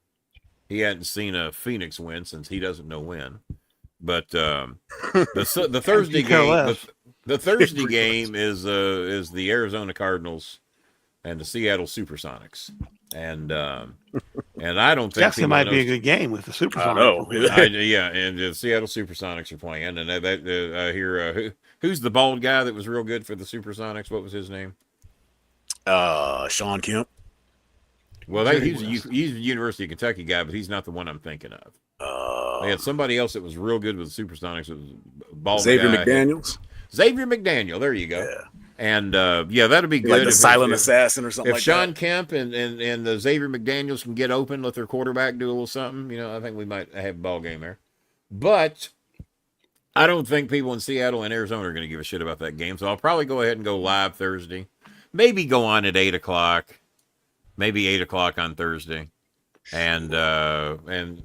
He hadn't seen a Phoenix win since he doesn't know when. But the Thursday game, the Thursday game is the Arizona Cardinals and the Seattle Supersonics, and I don't think it might be a good game with the Supersonics. And the Seattle Supersonics are playing, and I hear who's the bald guy that was real good for the Supersonics? What was his name? Sean Kemp. Well, he's a University of Kentucky guy, but he's not the one I'm thinking of. They had somebody else that was real good with the Supersonics. It was a bald Xavier guy. McDaniels. Xavier McDaniel. There you go. Yeah. And that'd be good. Like the silent assassin or something like that. If Sean Kemp and Xavier McDaniels can get open, let their quarterback do a little something, I think we might have a ball game there. But I don't think people in Seattle and Arizona are going to give a shit about that game. So I'll probably go ahead and go live Thursday. Maybe go on at 8 o'clock. Maybe 8 o'clock on Thursday. And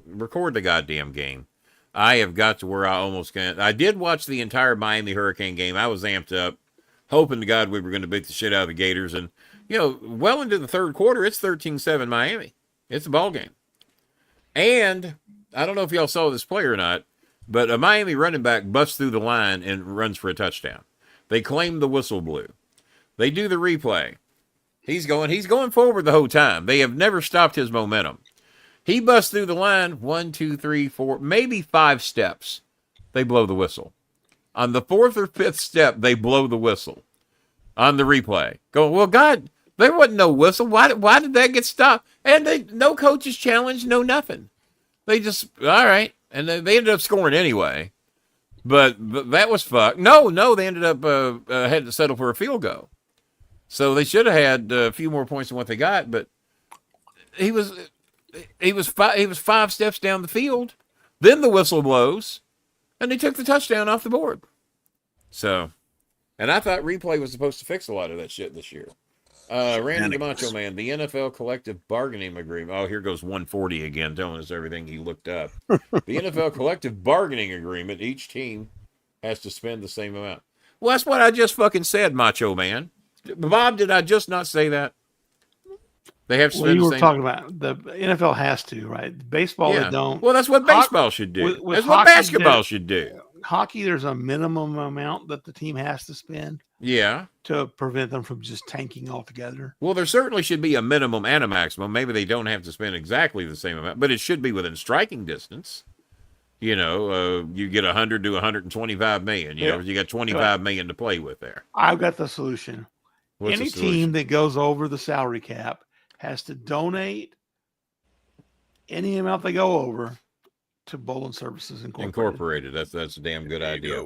record the goddamn game. I have got to where I almost can't. I did watch the entire Miami Hurricane game. I was amped up, hoping to God we were going to beat the shit out of the Gators. And, well into the third quarter, it's 13-7 Miami. It's a ball game. And I don't know if y'all saw this play or not, but a Miami running back busts through the line and runs for a touchdown. They claim the whistle blew. They do the replay. He's going forward the whole time. They have never stopped his momentum. He busts through the line 1, 2, 3, 4, maybe 5 steps. They blow the whistle. On the 4th or 5th step, they blow the whistle on the replay. Going, well, God, there wasn't no whistle. Why did that get stopped? And no coaches challenge, no nothing. They just, all right. And they ended up scoring anyway. But that was fucked. No, they ended up had to settle for a field goal. So they should have had a few more points than what they got. But he was 5 steps down the field. Then the whistle blows, and they took the touchdown off the board. So, and I thought replay was supposed to fix a lot of that shit this year. Randy Macho Man, the NFL collective bargaining agreement. Oh, here goes 140 again, telling us everything he looked up. The NFL collective bargaining agreement, each team has to spend the same amount. Well, that's what I just fucking said, Macho Man. Bob, did I just not say that? They have to spend you the were same... talking about the NFL has to, right? Baseball, they don't. Well, that's what baseball should do. With that's hockey, what basketball should do. Hockey, there's a minimum amount that the team has to spend. Yeah. To prevent them from just tanking altogether. Well, there certainly should be a minimum and a maximum. Maybe they don't have to spend exactly the same amount, but it should be within striking distance. You know, you get 100 to 125 million. You know, you got 25 million to play with there. I've got the solution. What's Any the solution? team that goes over the salary cap has to donate any amount they go over to Bowling Services Incorporated. That's a damn good idea.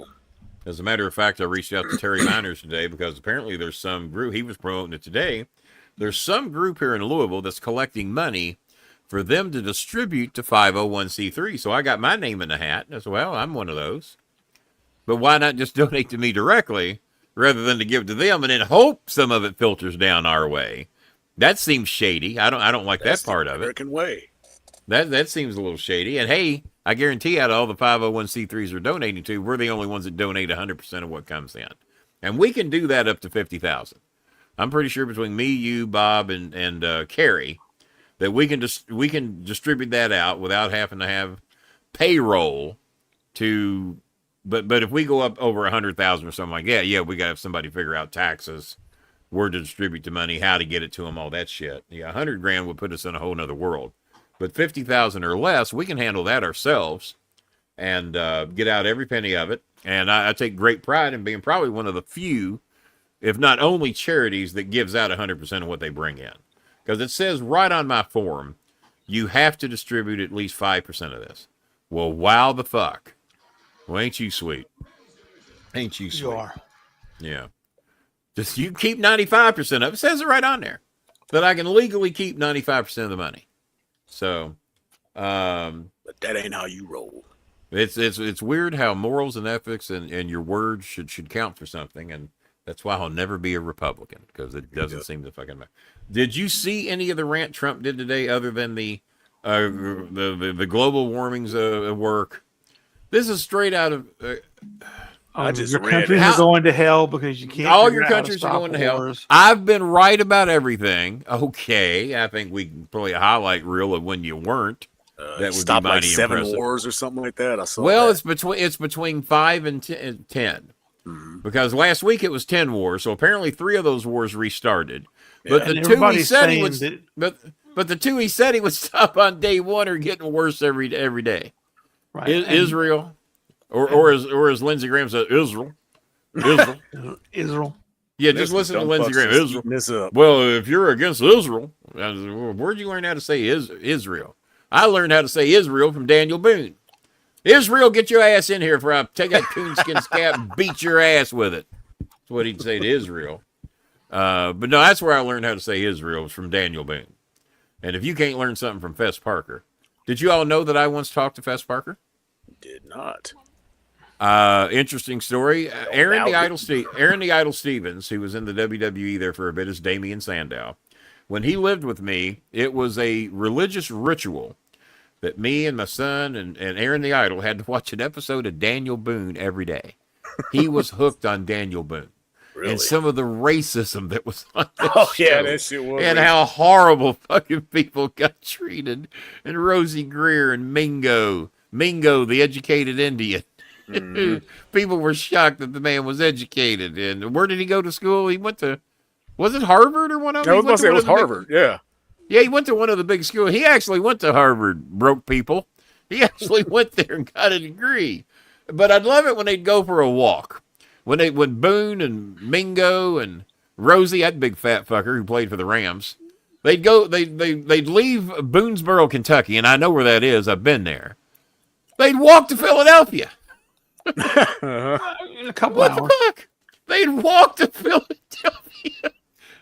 As a matter of fact, I reached out to Terry Miners today because apparently there's some group, he was promoting it today. There's some group here in Louisville that's collecting money for them to distribute to 501c3. So I got my name in the hat. As well, I'm one of those. But why not just donate to me directly rather than to give to them and then hope some of it filters down our way? That seems shady. I don't like that part of it. American way. That seems a little shady. And hey, I guarantee out of all the 501c3s are donating to, we're the only ones that donate 100% of what comes in. And we can do that up to 50,000. I'm pretty sure between me, you, Bob, and Carrie, that we can distribute that out without having to have payroll to. But if we go up over 100,000 or something like that, yeah, we got to have somebody figure out taxes, where to distribute the money, how to get it to them, all that shit. Yeah, 100 grand would put us in a whole nother world. But 50,000 or less, we can handle that ourselves and get out every penny of it. And I take great pride in being probably one of the few, if not only, charities that gives out 100% of what they bring in. Because it says right on my form, you have to distribute at least 5% of this. Well, wow the fuck. Well, ain't you sweet? Ain't you sweet? You are. Yeah. Just you keep 95% of it. It says it right on there. That I can legally keep 95% of the money. So, but that ain't how you roll. It's weird how morals and ethics and your words should count for something, and that's why I'll never be a Republican, because it doesn't seem to fucking matter. Did you see any of the rant Trump did today, other than the global warming's work? This is straight out of. I just your countries are going to hell because you can't. All your countries are going to hell. I've been right about everything. Okay, I think we can probably a highlight reel of when you weren't. That would stop be mighty like 7 impressive. Wars or something like that. I saw. Well, that. it's between 5 and 10, because last week it was 10 wars. So apparently 3 of those wars restarted. But the 2 he said he would. But the 2 he said he would stop on day 1 are getting worse every day. Right. Israel. Or as Lindsey Graham said, Israel. Israel. Yeah, just listen to Lindsey Graham. Israel. Well, if you're against Israel, where'd you learn how to say Israel? I learned how to say Israel from Daniel Boone. Israel, get your ass in here before I take that coonskin cap and beat your ass with it. That's what he'd say to Israel. But no, that's where I learned how to say Israel, was from Daniel Boone. And if you can't learn something from Fess Parker. Did you all know that I once talked to Fess Parker? Did not. Interesting story. Aaron the Idol Stevens, who was in the WWE there for a bit, as Damian Sandow. When he lived with me, it was a religious ritual that me and my son and Aaron the Idol had to watch an episode of Daniel Boone every day. He was hooked on Daniel Boone. Really? And some of the racism that was on that show, yeah, that shit was. And how horrible fucking people got treated. And Rosie Greer and Mingo, the educated Indian. Mm-hmm. People were shocked that the man was educated. And where did he go to school? He went to, was it Harvard or one of them? I was going to say it was Harvard, yeah. Yeah, he went to one of the big schools. He actually went to Harvard, broke people. He actually went there and got a degree. But I'd love it when they'd go for a walk. When Boone and Mingo and Rosie, that big fat fucker who played for the Rams, they'd leave Boonesboro, Kentucky, and I know where that is. I've been there. They'd walk to Philadelphia. In a couple hours. What the fuck? They'd walk to Philadelphia.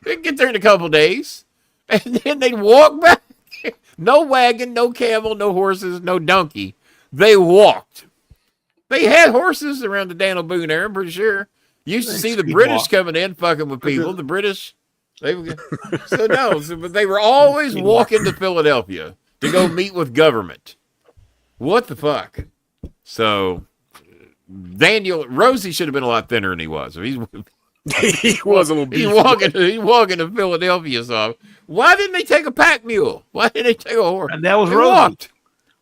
They'd get there in a couple days, and then they'd walk back. No wagon, no camel, no horses, no donkey. They walked. They had horses around the Daniel Boone era, I'm pretty sure. You used to see the British coming in, fucking with people. The British, but they were always walking to Philadelphia to go meet with government. What the fuck? So, Rosie should have been a lot thinner than he was. He was a little beefy. He walking to Philadelphia. So why didn't they take a pack mule? Why didn't they take a horse? And that was He Rosie. walked.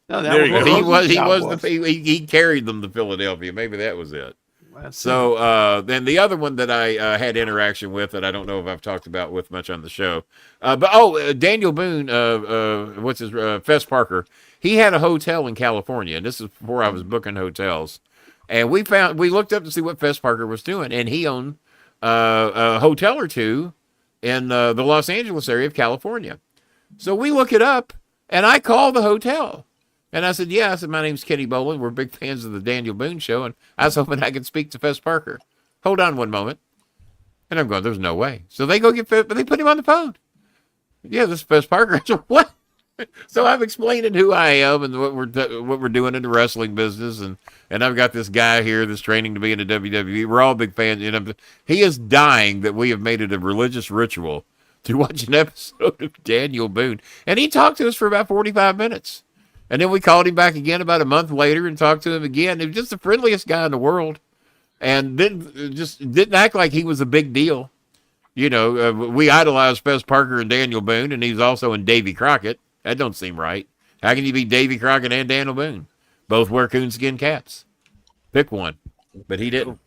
No, There you go. He carried them to Philadelphia. Maybe that was it. That's So then the other one that I had interaction with that I don't know if I've talked about with much on the show, but Daniel Boone, Fess Parker, he had a hotel in California, and this is before I was booking hotels, and we looked up to see what Fess Parker was doing, and he owned a hotel or two in the Los Angeles area of California. So we look it up, and I call the hotel. And I said, yeah. I said, my name's Kenny Bolin. We're big fans of the Daniel Boone Show, and I was hoping I could speak to Fess Parker. Hold on one moment. And I'm going, there's no way. So they go get Fess, but they put him on the phone. Yeah, this is Fess Parker. I said, what? So I'm explaining who I am and what we're doing in the wrestling business, and I've got this guy here that's training to be in the WWE. We're all big fans. And he is dying that we have made it a religious ritual to watch an episode of Daniel Boone. And he talked to us for about 45 minutes. And then we called him back again about a month later and talked to him again. He was just the friendliest guy in the world, and didn't act like he was a big deal. You know, we idolized Fess Parker and Daniel Boone, and he's also in Davy Crockett. That don't seem right. How can you be Davy Crockett and Daniel Boone? Both wear coonskin caps. Pick one. But he didn't.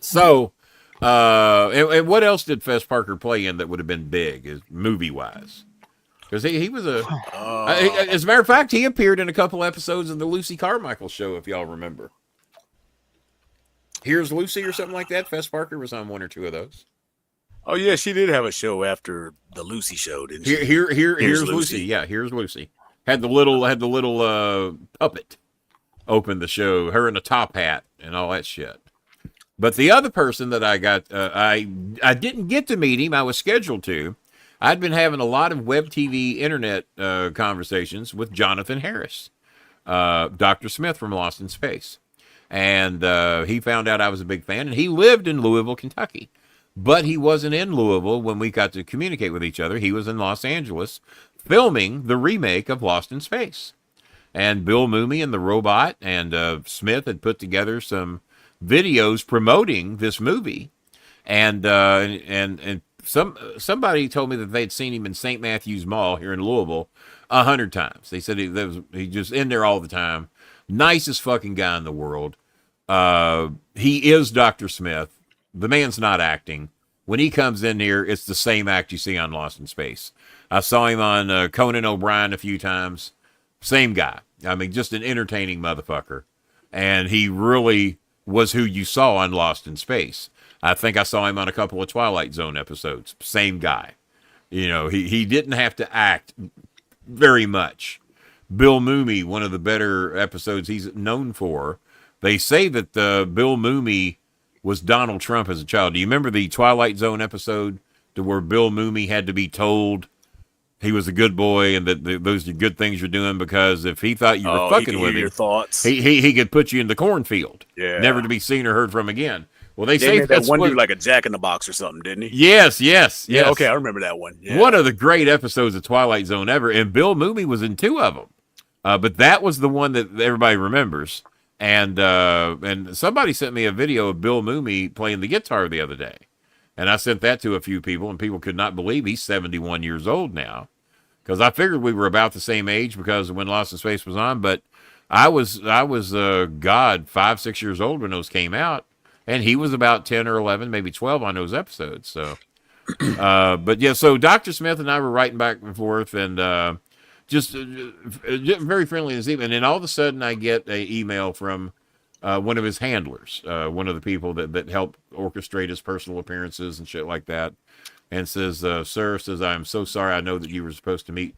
So, and what else did Fess Parker play in that would have been big, movie-wise? Because he was as a matter of fact, he appeared in a couple episodes of the Lucy Carmichael show, if y'all remember. Here's Lucy or something like that. Fess Parker was on one or two of those. Oh yeah, she did have a show after the Lucy show, didn't she? Here's Lucy. Yeah, here's Lucy. Had the little puppet open the show. Her in a top hat and all that shit. But the other person that I got, I didn't get to meet him. I was scheduled to. I'd been having a lot of web TV internet conversations with Jonathan Harris, Dr. Smith from Lost in Space. And he found out I was a big fan, and he lived in Louisville, Kentucky. But he wasn't in Louisville when we got to communicate with each other. He was in Los Angeles filming the remake of Lost in Space. And Bill Mooney and the robot and Smith had put together some videos promoting this movie. And somebody told me that they'd seen him in St. Matthew's Mall here in Louisville 100 times. They said he just in there all the time. Nicest fucking guy in the world. He is Dr. Smith. The man's not acting. When he comes in here, it's the same act you see on Lost in Space. I saw him on Conan O'Brien a few times. Same guy. I mean, just an entertaining motherfucker. And he really was who you saw on Lost in Space. I think I saw him on a couple of Twilight Zone episodes. Same guy. You know, he didn't have to act very much. Bill Mooney, one of the better episodes he's known for. They say that Bill Mooney was Donald Trump as a child. Do you remember the Twilight Zone episode to where Bill Mooney had to be told he was a good boy and that those are good things you're doing, because if he thought you were fucking with him, your thoughts. He could put you in the cornfield, never to be seen or heard from again. Well, they say that one dude like a Jack in the Box or something, didn't he? Yes. Yeah, okay, I remember that one. Yeah. One of the great episodes of Twilight Zone ever, and Bill Mooney was in 2 of them. But that was the one that everybody remembers. And somebody sent me a video of Bill Mooney playing the guitar the other day. And I sent that to a few people, and people could not believe he's 71 years old now. Because I figured we were about the same age because when Lost in Space was on, but I was 5-6 years old when those came out, and he was about 10 or 11, maybe 12 on those episodes. So, but yeah, so Dr. Smith and I were writing back and forth, and just very friendly this evening. And then all of a sudden, I get an email from one of his handlers, one of the people that help orchestrate his personal appearances and shit like that. And says, sir, I'm so sorry. I know that you were supposed to meet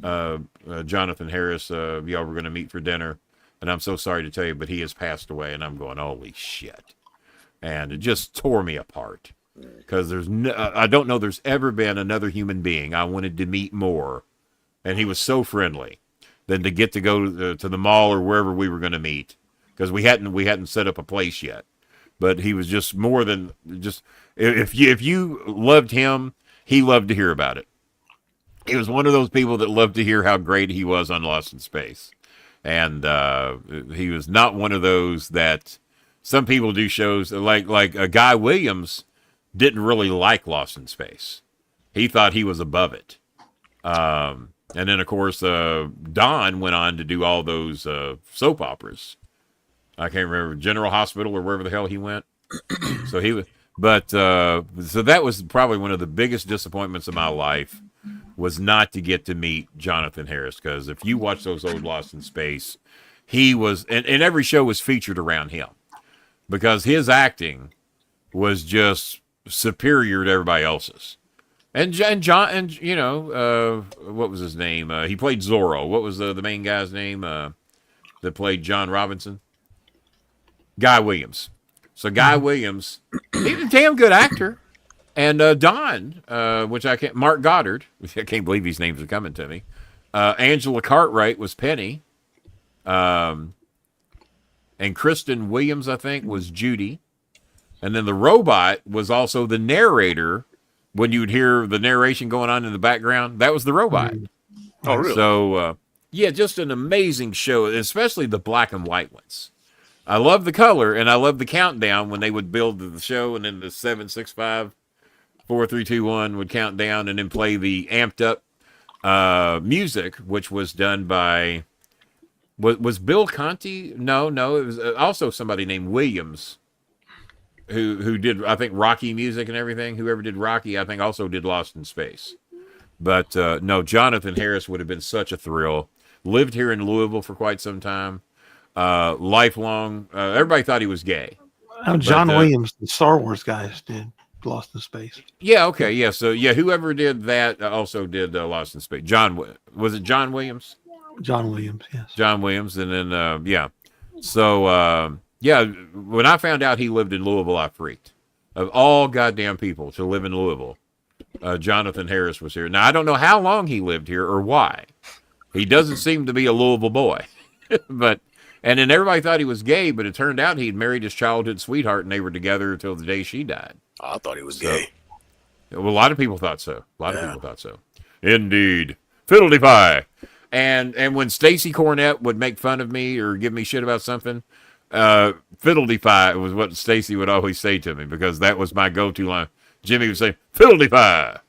Jonathan Harris. Y'all were going to meet for dinner. And I'm so sorry to tell you, but he has passed away. And I'm going, holy shit. And it just tore me apart. Because I don't know there's ever been another human being I wanted to meet more. And he was so friendly. Than to get to go to the mall or wherever we were going to meet. Because we hadn't set up a place yet. But he was just more than just, if you loved him, he loved to hear about it. He was one of those people that loved to hear how great he was on Lost in Space. And he was not one of those that some people do shows like Guy Williams didn't really like Lost in Space. He thought he was above it. And then, of course, Don went on to do all those soap operas. I can't remember, General Hospital or wherever the hell he went. So he was, but so that was probably one of the biggest disappointments of my life, was not to get to meet Jonathan Harris. Because if you watch those old Lost in Space, he was, and every show was featured around him, because his acting was just superior to everybody else's. And John, and you know, what was his name? He played Zorro. What was the main guy's name that played John Robinson? Guy Williams. So Guy Williams, he's a damn good actor. And Don, which Mark Goddard, I can't believe these names are coming to me. Angela Cartwright was Penny. And Kristen Williams, I think, was Judy. And then the robot was also the narrator. When you would hear the narration going on in the background, that was the robot. Oh, really? So, yeah, just an amazing show, especially the black and white ones. I love the color, and I love the countdown when they would build the show, and then the 7, 6, 5, 4, 3, 2, 1 would count down, and then play the amped up music, which was done by, was Bill Conti? No, it was also somebody named Williams, who did, I think, Rocky music and everything. Whoever did Rocky, I think, also did Lost in Space. But no, Jonathan Harris would have been such a thrill. Lived here in Louisville for quite some time. Lifelong. Everybody thought he was gay. John Williams, the Star Wars guys, did Lost in Space. Yeah, okay, yeah. So, yeah, whoever did that also did Lost in Space. Was it John Williams? John Williams, yes. John Williams, and then, yeah. So, yeah, when I found out he lived in Louisville, I freaked. Of all goddamn people to live in Louisville, Jonathan Harris was here. Now, I don't know how long he lived here or why. He doesn't seem to be a Louisville boy. And then everybody thought he was gay, but it turned out he'd married his childhood sweetheart, and they were together until the day she died. I thought he was gay. Well, a lot of people thought so. Indeed. Fiddle-de-pie. And when Stacy Cornett would make fun of me or give me shit about something, fiddle-de-pie was what Stacy would always say to me, because that was my go-to line. Jimmy would say, fiddle-de-pie.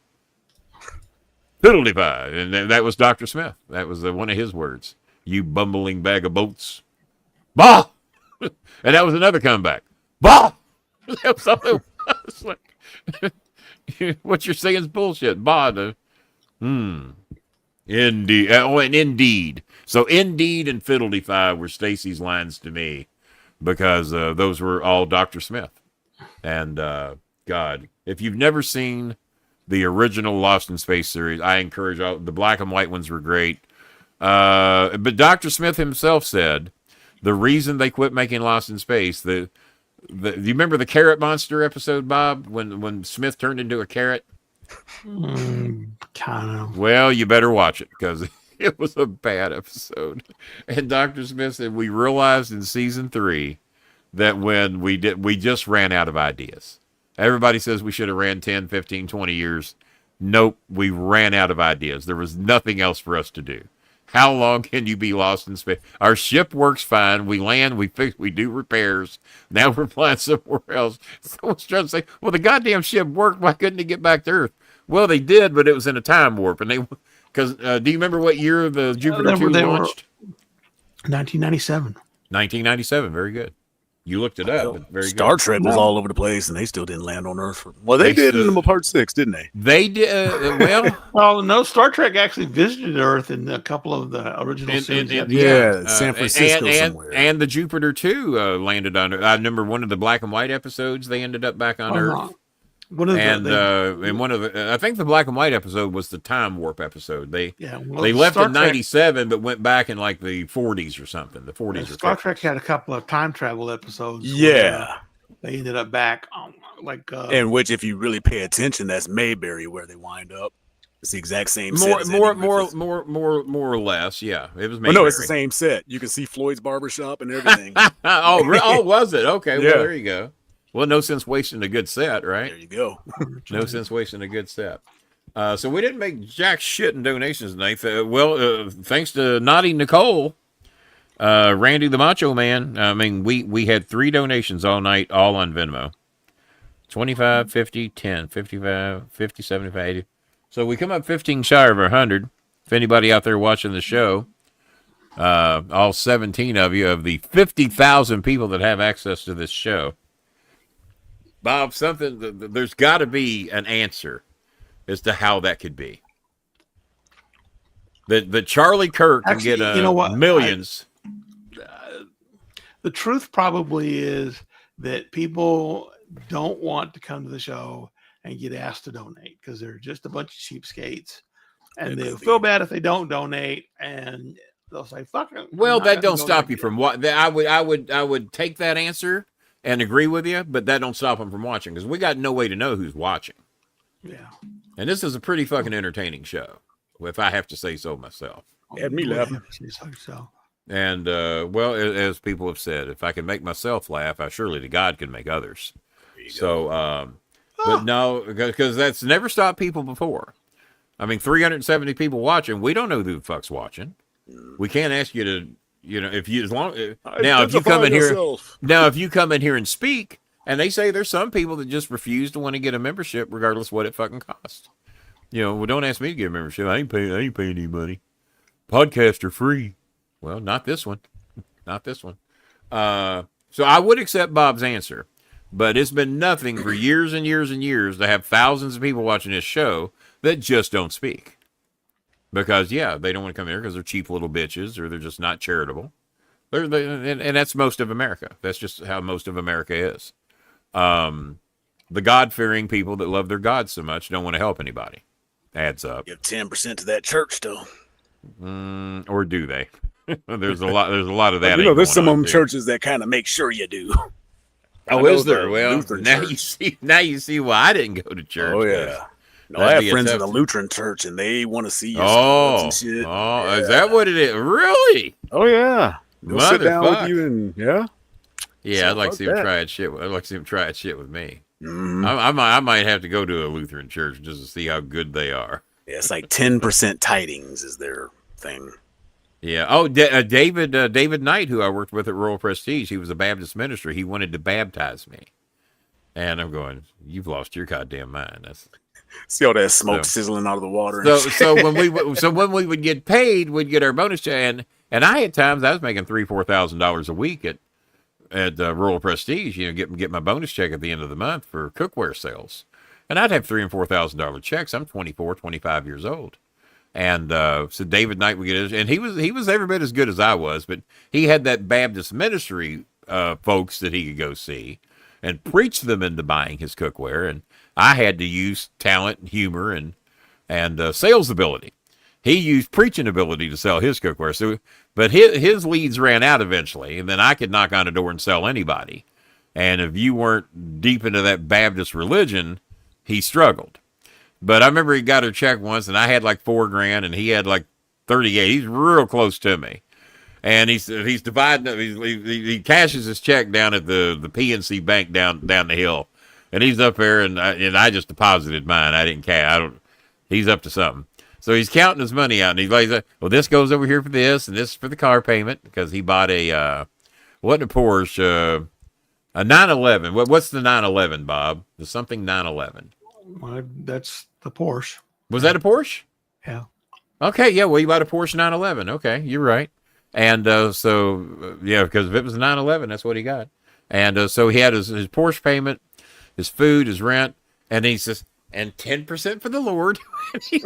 Fiddle-de-pie. And that was Dr. Smith. That was one of his words. You bumbling bag of boats. Bah! And that was another comeback. Bah! That was something. Was like, what you're saying is bullshit. Bah. Indeed. And indeed. So indeed and fiddle-de-pie were Stacy's lines to me, because those were all Dr. Smith. And God, if you've never seen the original Lost in Space series, I encourage all. The black and white ones were great. But Dr. Smith himself said the reason they quit making Lost in Space, do you remember the carrot monster episode, Bob, when Smith turned into a carrot? Kind of. Well, you better watch it, because it was a bad episode. And Dr. Smith said, we realized in season 3 that when we just ran out of ideas. Everybody says we should have ran 10, 15, 20 years. Nope, we ran out of ideas. There was nothing else for us to do. How long can you be lost in space? Our ship works fine. We land, we fix, we do repairs. Now we're flying somewhere else. Someone's trying to say, well, the goddamn ship worked. Why couldn't it get back to Earth? Well, they did, but it was in a time warp. And because do you remember what year the Jupiter 2 launched? 1997. 1997. Very good. You looked it up. But very Star good. Trek was all over the place, and they still didn't land on Earth. Well, they did in Part 6, didn't they? They did. Well, well, no. Star Trek actually visited Earth in a couple of the original series. San Francisco somewhere. And the Jupiter 2 landed on Earth. I remember one of the black and white episodes. They ended up back on Earth. I think the black and white episode was the time warp episode. They left in 97, but went back in like the 40s or something. The 40s. Star Trek had a couple of time travel episodes. Yeah, they ended up back in which, if you really pay attention, that's Mayberry where they wind up. It's the exact same more set. More or less. Yeah, it was. Well, no, it's the same set. You can see Floyd's barbershop and everything. Oh, was it? Okay, yeah. Well, there you go. Well, no sense wasting a good set, right? There you go. No sense wasting a good set. So we didn't make jack shit in donations tonight. Thanks to Naughty Nicole. Randy the Macho Man. I mean, we had 3 donations all night, all on Venmo. 25, 50, 10, 55, 50, 75, 80. So we come up 15 shy of 100. If anybody out there watching the show, all 17 of you, of the 50,000 people that have access to this show, Bob, there's got to be an answer as to how that could be. That Charlie Kirk can get millions. The truth probably is that people don't want to come to the show and get asked to donate because they're just a bunch of cheapskates, and they'll feel bad if they don't donate, and they'll say "fuck it." Well, that don't stop you from what I would take that answer and agree with you, but that don't stop them from watching because we got no way to know who's watching. Yeah, and this is a pretty fucking entertaining show, if I have to say so myself. Had me laughing. And well, as people have said, if I can make myself laugh, surely to God can make others. So, but no, because that's never stopped people before. I mean, 370 people watching. We don't know who the fuck's watching. We can't ask you to, if you if you come in here and speak, and they say there's some people that just refuse to want to get a membership, regardless of what it fucking costs. Well, don't ask me to get a membership. I ain't paying any money. Podcasts are free. Well, not this one. Not this one. So I would accept Bob's answer. But it's been nothing for years and years and years to have thousands of people watching this show that just don't speak. Because, they don't want to come here because they're cheap little bitches or they're just not charitable. And that's most of America. That's just how most of America is. The God-fearing people that love their God so much don't want to help anybody. Adds up. Give 10% to that church, though. Or do they? There's a lot of that. There's some of them churches that kind of make sure you do. Oh, is there? Well, now you see why I didn't go to church. Oh yeah. No, I have friends in the Lutheran church, and they want to see you. And shit. Is that what it is? Really? Oh yeah. They'll sit down with you and yeah. I'd like to see him try it shit. I'd like to see him try it shit with me. Mm-hmm. I might have to go to a Lutheran church just to see how good they are. Yeah, it's like 10% tidings is their thing. Yeah. Oh, David Knight, who I worked with at Royal Prestige, he was a Baptist minister. He wanted to baptize me, and I'm going, "You've lost your goddamn mind." See all that smoke sizzling out of the water. So when we would get paid, we'd get our bonus check, and I had times I was making $3,000-$4,000 a week at Royal Prestige. Get my bonus check at the end of the month for cookware sales, and I'd have $3,000 and $4,000 checks. I'm 24, 25 years old. And so David Knight would get his, and he was every bit as good as I was, but he had that Baptist ministry folks that he could go see and preach them into buying his cookware, and I had to use talent and humor and sales ability. He used preaching ability to sell his cookware. So, but his leads ran out eventually, and then I could knock on a door and sell anybody. And if you weren't deep into that Baptist religion, he struggled. But I remember he got a check once, and I had like $4,000, and he had like 38. He's real close to me, and he's dividing. He cashes his check down at the PNC Bank down the hill, and he's up there, and I just deposited mine. I didn't cash. He's up to something, so he's counting his money out, and he's like, "Well, this goes over here for this, and this is for the car payment," because he bought a Porsche, a 911. What's the 911, Bob? The something 911. That's the Porsche. Was that a Porsche? Yeah. Okay, yeah, well, you bought a Porsche 911. Okay, you're right. And because if it was a 911, that's what he got. And so he had his Porsche payment, his food, his rent, and he says, and 10% for the Lord. He's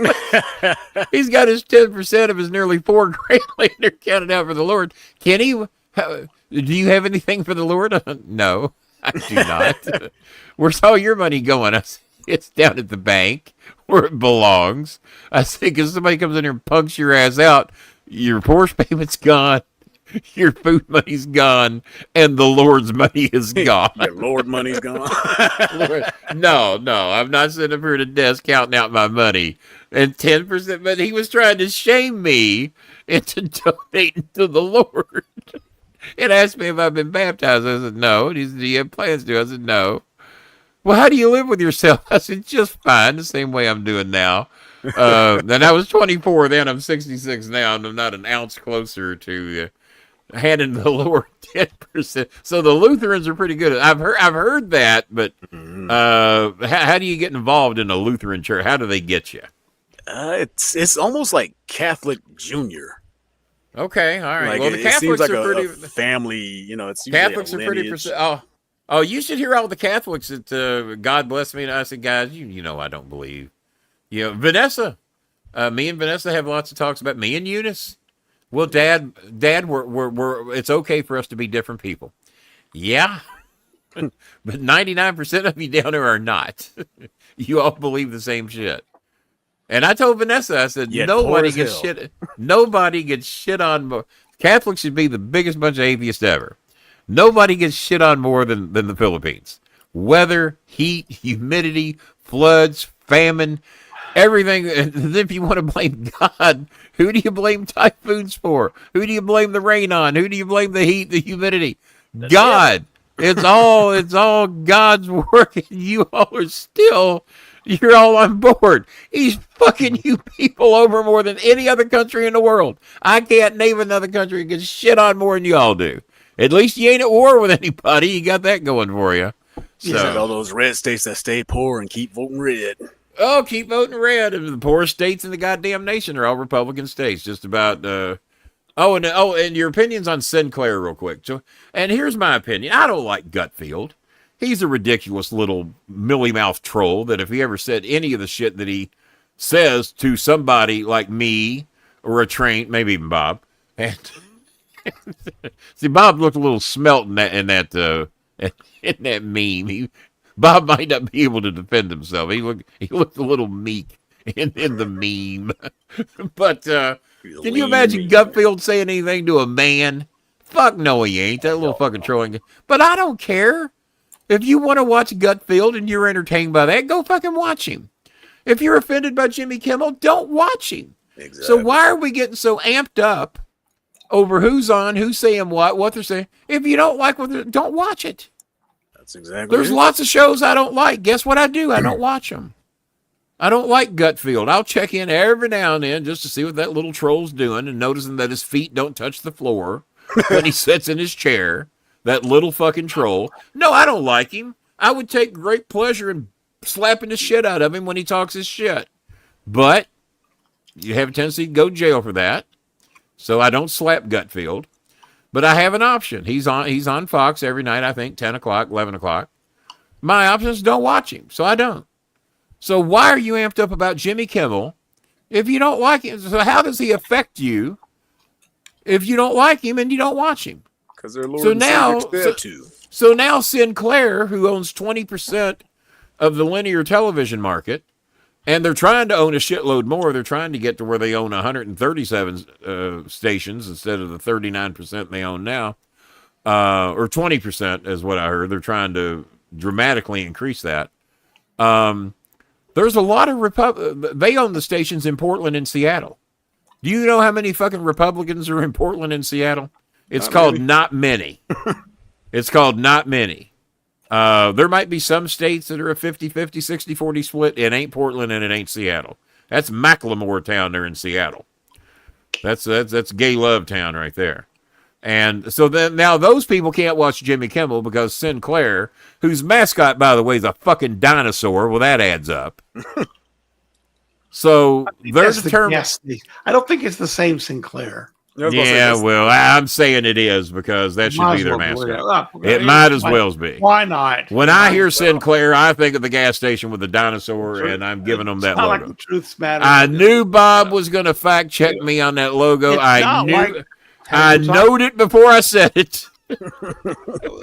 got his 10% of his nearly $4,000 laying there counted out for the Lord. Kenny, do you have anything for the Lord? No, I do not. Where's all your money going? It's down at the bank where it belongs. I think if somebody comes in here and punks your ass out, your Porsche payment's gone, your food money's gone, and the Lord's money is gone. Your Lord money's gone. No, I'm not sitting up here at a desk counting out my money. And 10%, but he was trying to shame me into donating to the Lord. And asked me if I've been baptized. I said, no. And he said, do you have plans to? I said, no. Well, how do you live with yourself? I said, just fine, the same way I'm doing now. And I was 24 then. I'm 66 now, and I'm not an ounce closer to handing the lower 10%. So the Lutherans are pretty good. I've heard that, but how do you get involved in a Lutheran church? How do they get you? It's almost like Catholic Junior. Okay, all right. Like, well, the Catholics like are pretty. A family, it's Catholics are pretty. Oh, you should hear all the Catholics that God bless me. And I said, guys, you know I don't believe. Vanessa, me and Vanessa have lots of talks about me and Eunice. Well, Dad, we're it's okay for us to be different people. Yeah, but 99% of you down there are not. You all believe the same shit. And I told Vanessa, I said, nobody gets shit on more. Catholics should be the biggest bunch of atheists ever. Nobody gets shit on more than the Philippines. Weather, heat, humidity, floods, famine, everything. And then if you want to blame God, who do you blame typhoons for? Who do you blame the rain on? Who do you blame the heat, the humidity? God. It's all God's work, and you all are still, you're all on board. He's fucking you people over more than any other country in the world. I can't name another country that gets shit on more than you all do. At least you ain't at war with anybody. You got that going for you. So like all those red states that stay poor and keep voting red. Oh, keep voting red. And the poorest states in the goddamn nation are all Republican states. Just about. And your opinions on Sinclair, real quick. So, and here's my opinion. I don't like Gutfield. He's a ridiculous little mealy-mouthed troll that if he ever said any of the shit that he says to somebody like me or a train, maybe even Bob, and see, Bob looked a little smelt in that meme. Bob might not be able to defend himself. He looked a little meek in the meme. But can you imagine Gutfield saying anything to a man? Fuck no, he ain't. That little fucking trolling. But I don't care. If you want to watch Gutfield and you're entertained by that, go fucking watch him. If you're offended by Jimmy Kimmel, don't watch him. Exactly. So why are we getting so amped up over who's on, who's saying what they're saying? If you don't like don't watch it. That's exactly. There's lots of shows I don't like. Guess what I do? I don't watch them. I don't like Gutfield. I'll check in every now and then just to see what that little troll's doing and noticing that his feet don't touch the floor when he sits in his chair. That little fucking troll. No, I don't like him. I would take great pleasure in slapping the shit out of him when he talks his shit. But you have a tendency to go to jail for that. So I don't slap Gutfield. But I have an option. He's on Fox every night, I think, 10 o'clock, 11 o'clock. My option is don't watch him. So I don't. So why are you amped up about Jimmy Kimmel if you don't like him? So how does he affect you if you don't like him and you don't watch him? So now Sinclair, who owns 20% of the linear television market, and they're trying to own a shitload more. They're trying to get to where they own 137 stations instead of the 39% they own now, or 20% is what I heard. They're trying to dramatically increase that. There's a lot of they own the stations in Portland and Seattle. Do you know how many fucking Republicans are in Portland and Seattle? It's called Not Many. It's called Not Many. There might be some states that are a 50-50, 60-40 split. It ain't Portland and it ain't Seattle. That's Macklemore Town there in Seattle. That's gay love town right there. And so then now those people can't watch Jimmy Kimmel because Sinclair, whose mascot, by the way, is a fucking dinosaur, well, that adds up. So there's a term. I don't think it's the same Sinclair. Yeah, well, I'm saying it is because that should be their mascot. It might as well be. Why not? When I hear Sinclair, I think of the gas station with the dinosaur, and I'm giving them that logo. Like the truth matters. I knew Bob was going to fact check me on that logo. I knowed it before I said it.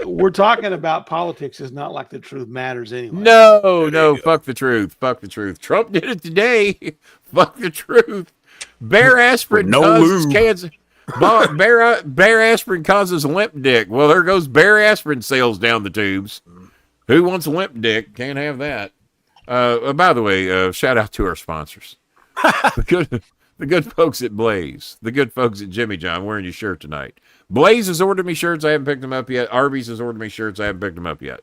We're talking about politics. It's not like the truth matters anyway. No, fuck the truth. Fuck the truth. Trump did it today. Fuck the truth. Bear aspirin causes cancer. Bear aspirin causes limp dick. Well, there goes Bear aspirin sales down the tubes. Who wants limp dick? Can't have that. By the way, shout out to our sponsors. The good folks at Blaze. The good folks at Jimmy John wearing your shirt tonight. Blaze has ordered me shirts. I haven't picked them up yet. Arby's has ordered me shirts. I haven't picked them up yet.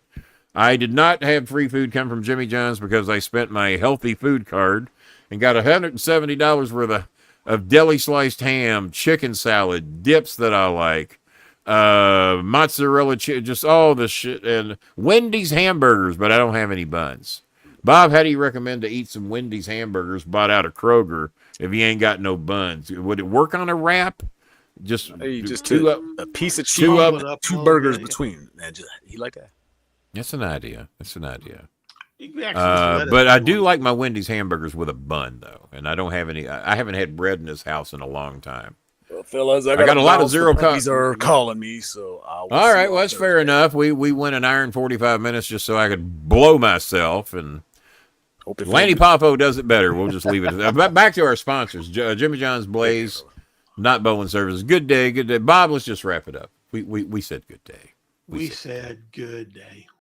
I did not have free food come from Jimmy John's because I spent my healthy food card and got $170 worth of deli sliced ham, chicken salad, dips that I like, mozzarella cheese, just all the shit, and Wendy's hamburgers, but I don't have any buns. Bob, how do you recommend to eat some Wendy's hamburgers bought out of Kroger if you ain't got no buns? Would it work on a wrap? Just a piece of cheese, two burgers between. Man, you like that? That's an idea. But I do like my Wendy's hamburgers with a bun, though, and I don't have any. I haven't had bread in this house in a long time. Well, fellas, I got a lot of zero copies are calling me, so all right. Well, that's fair enough. We went an hour and 45 minutes just so I could blow myself, and Lanny Poffo does it better. We'll just leave it. Back to our sponsors: Jimmy John's Blaze, Not Bowling Services. Good day. Bob, let's just wrap it up. We said good day. We said good day.